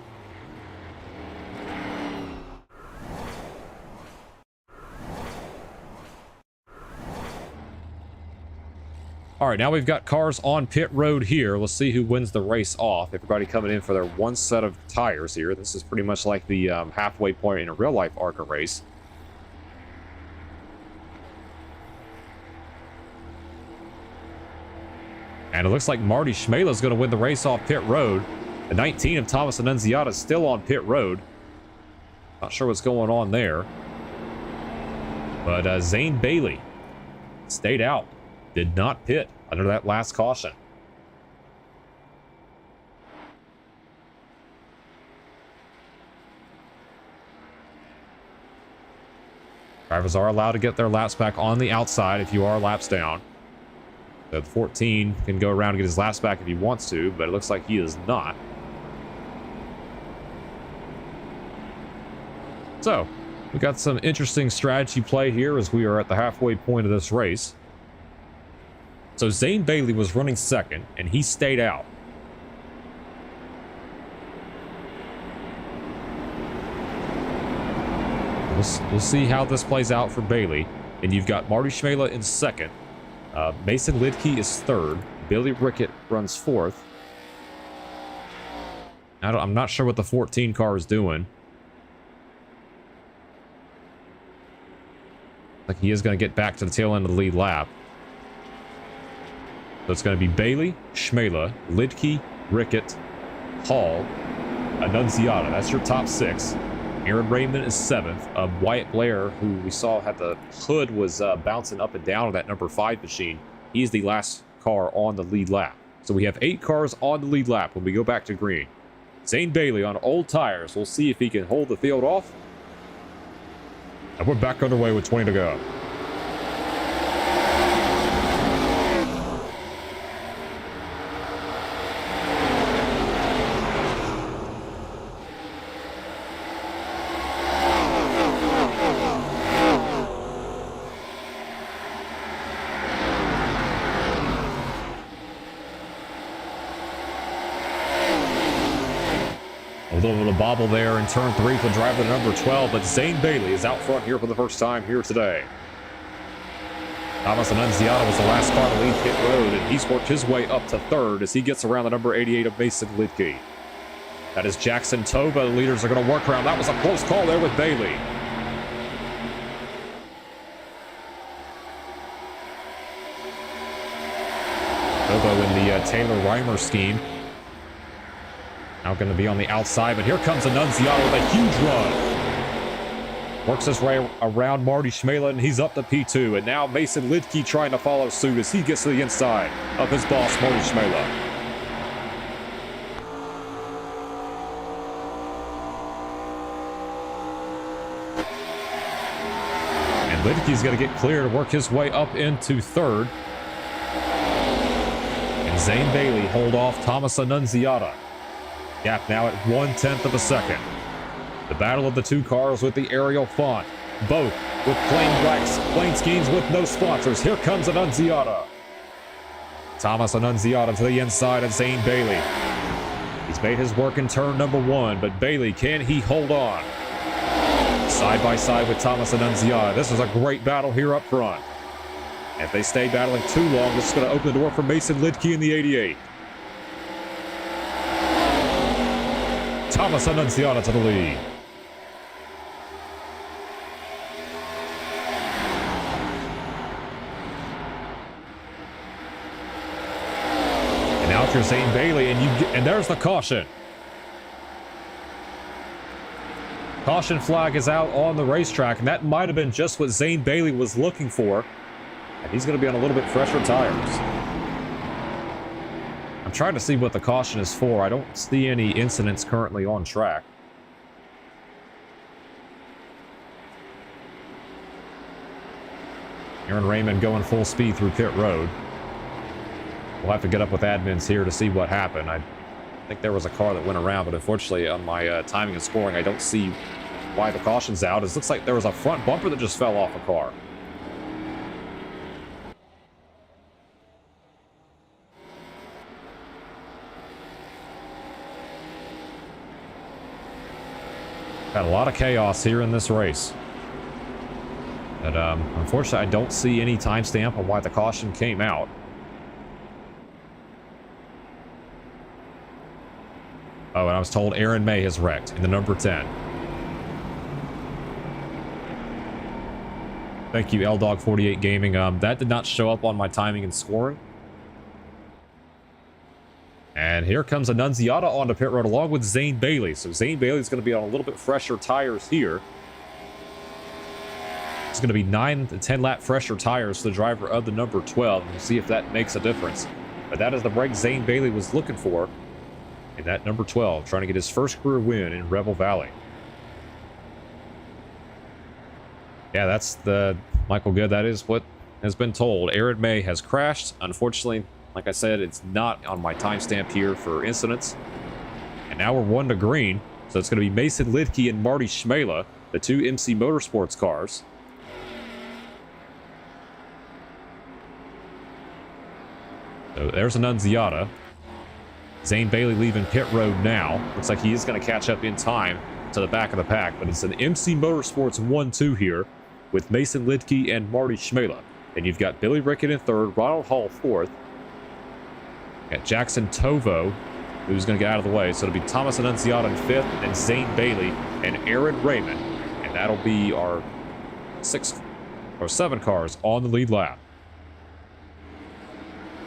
All right, now we've got cars on pit road here. Let's see who wins the race off. Everybody coming in for their one set of tires here. This is pretty much like the halfway point in a real-life ARCA race. And it looks like Marty Schmela is going to win the race off pit road. The 19 of Thomas Annunziata is still on pit road. Not sure what's going on there. But Zane Bailey stayed out. Did not pit under that last caution. Drivers are allowed to get their laps back on the outside if you are laps down. The 14 can go around and get his laps back if he wants to, but it looks like he is not. So, we got some interesting strategy play here as we are at the halfway point of this race. So Zane Bailey was running second, and he stayed out. We'll see how this plays out for Bailey. And you've got Marty Schmela in second. Mason Lidke is third. Billy Rickett runs fourth. I'm not sure what the 14 car is doing. Like he is going to get back to the tail end of the lead lap. So it's going to be Bailey, Schmela, Lidke, Rickett, Hall, Annunziata. That's your top 6. Aaron Raymond is 7th. Wyatt Blair, who we saw had the hood was bouncing up and down on that number 5 machine. He's the last car on the lead lap. So we have 8 cars on the lead lap when we go back to green. Zane Bailey on old tires. We'll see if he can hold the field off. And we're back underway with 20 to go. A little bit of bobble there in turn 3 for driver number 12, but Zane Bailey is out front here for the first time here today. Thomas Annunziata was the last car to leave pit road, and he's worked his way up to 3rd as he gets around the number 88 of Mason Lidke. That is Jackson Tova. The leaders are going to work around. That was a close call there with Bailey. Tova in the Taylor Reimer scheme. Now going to be on the outside, but here comes Annunziata with a huge run. Works his way around Marty Schmela, and he's up to P2. And now Mason Lidke trying to follow suit as he gets to the inside of his boss, Marty Schmela. And Lidke's going to get clear to work his way up into 3rd. And Zane Bailey hold off Thomas Annunziata. Gap now at 1/10 of a second. The battle of the 2 cars with the aerial font. Both with plain schemes with no sponsors. Here comes Annunziata. Thomas Annunziata to the inside of Zane Bailey. He's made his work in turn number 1, but Bailey, can he hold on? Side by side with Thomas Annunziata. This is a great battle here up front. If they stay battling too long, this is going to open the door for Mason Lidke in the 88. Thomas Annunziata to the lead. And now you're Zane Bailey, and there's the caution. Caution flag is out on the racetrack, and that might have been just what Zane Bailey was looking for. And he's going to be on a little bit fresher tires. I'm trying to see what the caution is for. I don't see any incidents currently on track. Aaron Raymond going full speed through pit road. We'll have to get up with admins here to see what happened. I think there was a car that went around, but unfortunately on my timing and scoring, I don't see why the caution's out. It looks like there was a front bumper that just fell off a car. Got a lot of chaos here in this race. But unfortunately, I don't see any timestamp on why the caution came out. Oh, and I was told Aaron May has wrecked in the number 10. Thank you, LDog48 Gaming. That did not show up on my timing and scoring. And here comes Annunziata onto pit road along with Zane Bailey. So Zane Bailey's going to be on a little bit fresher tires here. It's going to be 9 to 10 lap fresher tires for the driver of the number 12. We'll see if that makes a difference. But that is the break Zane Bailey was looking for in that number 12, trying to get his first career win in Rebel Valley. Yeah, that's the Michael Good. That is what has been told. Aaron May has crashed. Unfortunately, like I said, it's not on my timestamp here for incidents. And now we're 1 to green. So it's going to be Mason Lidke and Marty Schmela, the two MC Motorsports cars. So there's Annunziata. Zane Bailey leaving pit road now. Looks like he is going to catch up in time to the back of the pack. But it's an MC Motorsports 1-2 here with Mason Lidke and Marty Schmela. And you've got Billy Rickett in third, Ronald Hall fourth. Got Jackson Tovo, who's going to get out of the way. So it'll be Thomas Annunziata in fifth, and Zane Bailey and Aaron Raymond. And that'll be our 7 cars on the lead lap.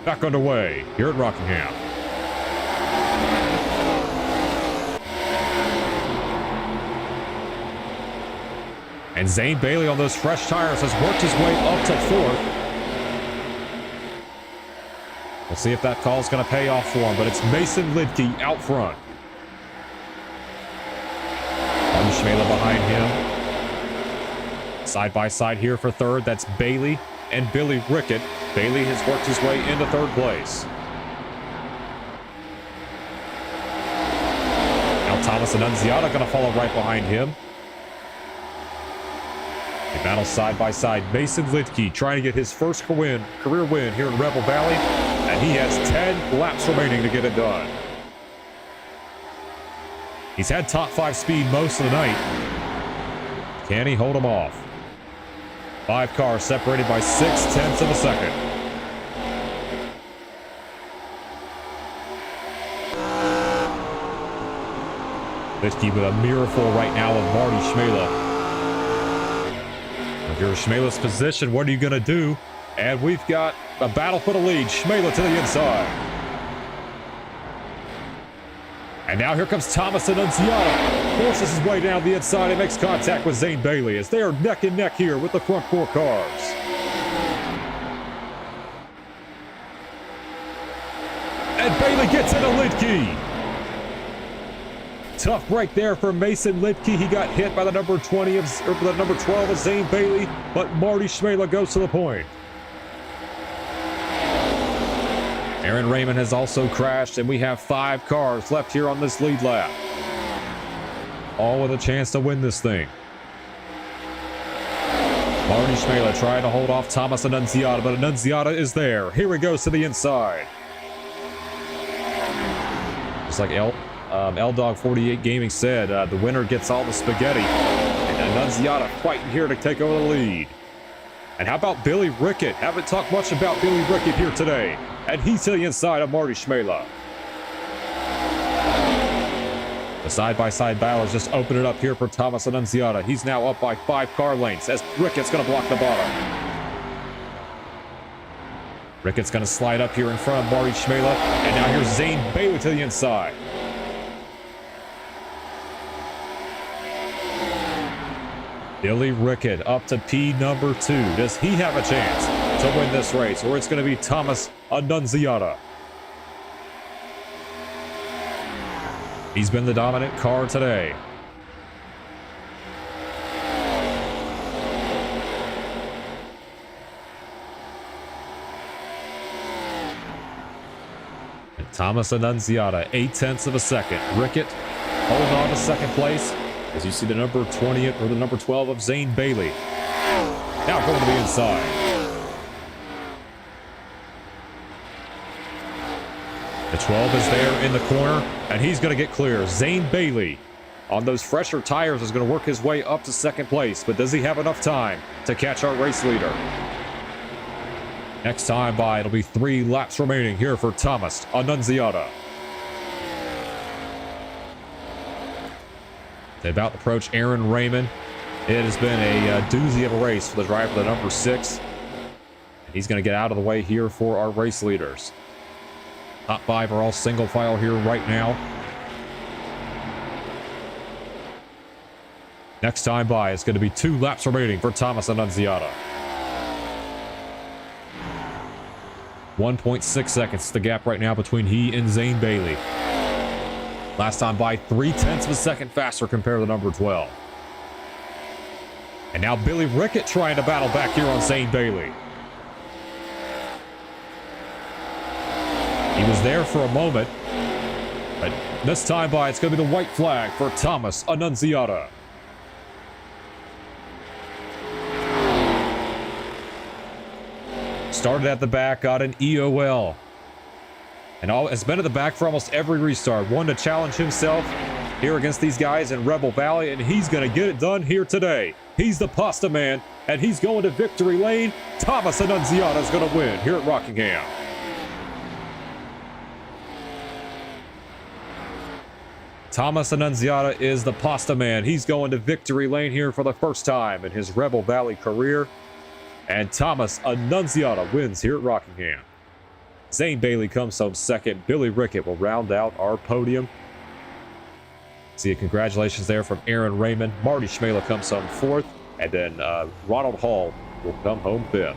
Back underway here at Rockingham. And Zane Bailey on those fresh tires has worked his way up to fourth. We'll see if that call is going to pay off for him, but it's Mason Lidke out front. Marty Schmela behind him. Side by side here for third, that's Bailey and Billy Rickett. Bailey has worked his way into third place. Now Thomas Annunziata going to follow right behind him. They battle side by side. Mason Lidke trying to get his first career win here in Rebel Valley. And he has 10 laps remaining to get it done. He's had top 5 speed most of the night. Can he hold him off? 5 cars separated by 0.6 of a second. Lidke with a miracle right now of Marty Schmela. If you're Schmela's position, what are you going to do? And we've got a battle for the lead. Schmela to the inside. And now here comes Thomas Annunziata. Forces his way down the inside and makes contact with Zane Bailey as they are neck and neck here with the front 4 cars. And Bailey gets into Lidke. Tough break there for Mason Lidke. He got hit by the number 20 or the number 12 of Zane Bailey, but Marty Schmela goes to the point. Aaron Raymond has also crashed, and we have 5 cars left here on this lead lap. All with a chance to win this thing. Marty Schmela trying to hold off Thomas Annunziata, but Annunziata is there. Here he goes to the inside. Just like LDog48 Gaming said, the winner gets all the spaghetti. And Annunziata fighting here to take over the lead. And how about Billy Rickett? Haven't talked much about Billy Rickett here today. And he's to the inside of Marty Schmela. The side-by-side battle is just opening up here for Thomas Annunziata. He's now up by 5 car lengths as Rickett's going to block the bottom. Rickett's going to slide up here in front of Marty Schmela. And now here's Zane Bailey to the inside. Billy Rickett up to P number 2. Does he have a chance to win this race, or it's going to be Thomas Annunziata? He's been the dominant car today. And Thomas Annunziata, 0.8 of a second. Rickett holding on to second place. As you see the number 20 or the number 12 of Zane Bailey. Now going to the inside. The 12 is there in the corner, and he's going to get clear. Zane Bailey on those fresher tires is going to work his way up to second place, but does he have enough time to catch our race leader? Next time by, it'll be 3 laps remaining here for Thomas Annunziata. They about to approach Aaron Raymond. It has been a doozy of a race for the driver, the number 6. And he's going to get out of the way here for our race leaders. Top 5 are all single file here right now. Next time by, it's going to be 2 laps remaining for Thomas Annunziata. 1.6 seconds the gap right now between he and Zane Bailey. Last time by, 0.3 of a second faster compared to the number 12. And now Billy Rickett trying to battle back here on Zane Bailey. He was there for a moment, but this time by, it's going to be the white flag for Thomas Annunziata. Started at the back, got an EOL. And has been at the back for almost every restart. One to challenge himself here against these guys in Rebel Valley, and he's going to get it done here today. He's the pasta man, and he's going to victory lane. Thomas Annunziata is going to win here at Rockingham. Thomas Annunziata is the pasta man. He's going to victory lane here for the first time in his Rebel Valley career. And Thomas Annunziata wins here at Rockingham. Zane Bailey comes home second. Billy Rickett will round out our podium. See, congratulations there from Aaron Raymond. Marty Schmela comes home 4th. And then Ronald Hall will come home 5th.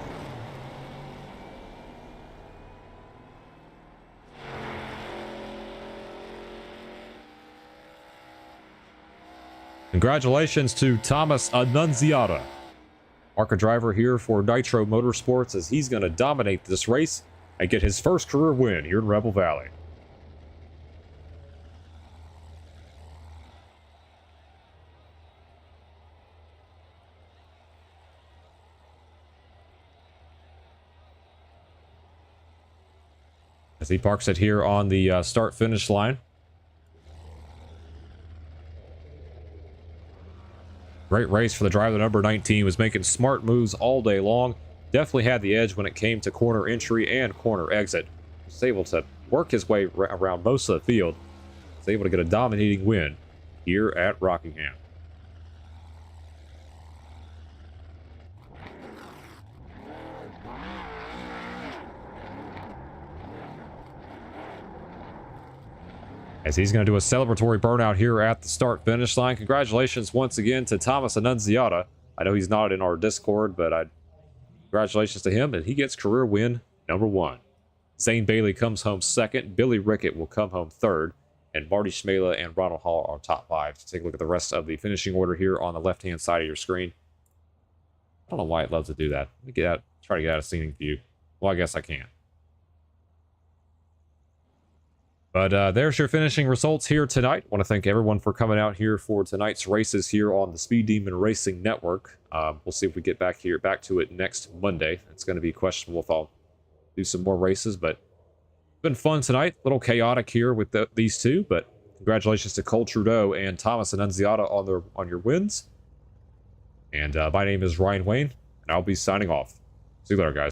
Congratulations to Thomas Annunziata. ARCA driver here for Nitro Motorsports, as he's going to dominate this race and get his first career win here in Rebel Valley. As he parks it here on the start-finish line. Great race for the driver, the number 19, was making smart moves all day long. Definitely had the edge when it came to corner entry and corner exit. Was able to work his way around most of the field. Was able to get a dominating win here at Rockingham. As he's going to do a celebratory burnout here at the start-finish line. Congratulations once again to Thomas Annunziata. I know he's not in our Discord, but congratulations to him, and he gets career win number 1. Zane Bailey comes home 2nd. Billy Rickett will come home 3rd. And Marty Schmela and Ronald Hall are top 5. So take a look at the rest of the finishing order here on the left-hand side of your screen. I don't know why it loves to do that. Let me try to get out of scenic view. Well, I guess I can. But there's your finishing results here tonight. I want to thank everyone for coming out here for tonight's races here on the Speed Demon Racing Network. We'll see if we get back to it next Monday. It's going to be questionable if I'll do some more races, but it's been fun tonight. A little chaotic here with these two, but congratulations to Cole Trudeau and Thomas Annunziata on your wins. And my name is Ryan Wayne, and I'll be signing off. See you later, guys.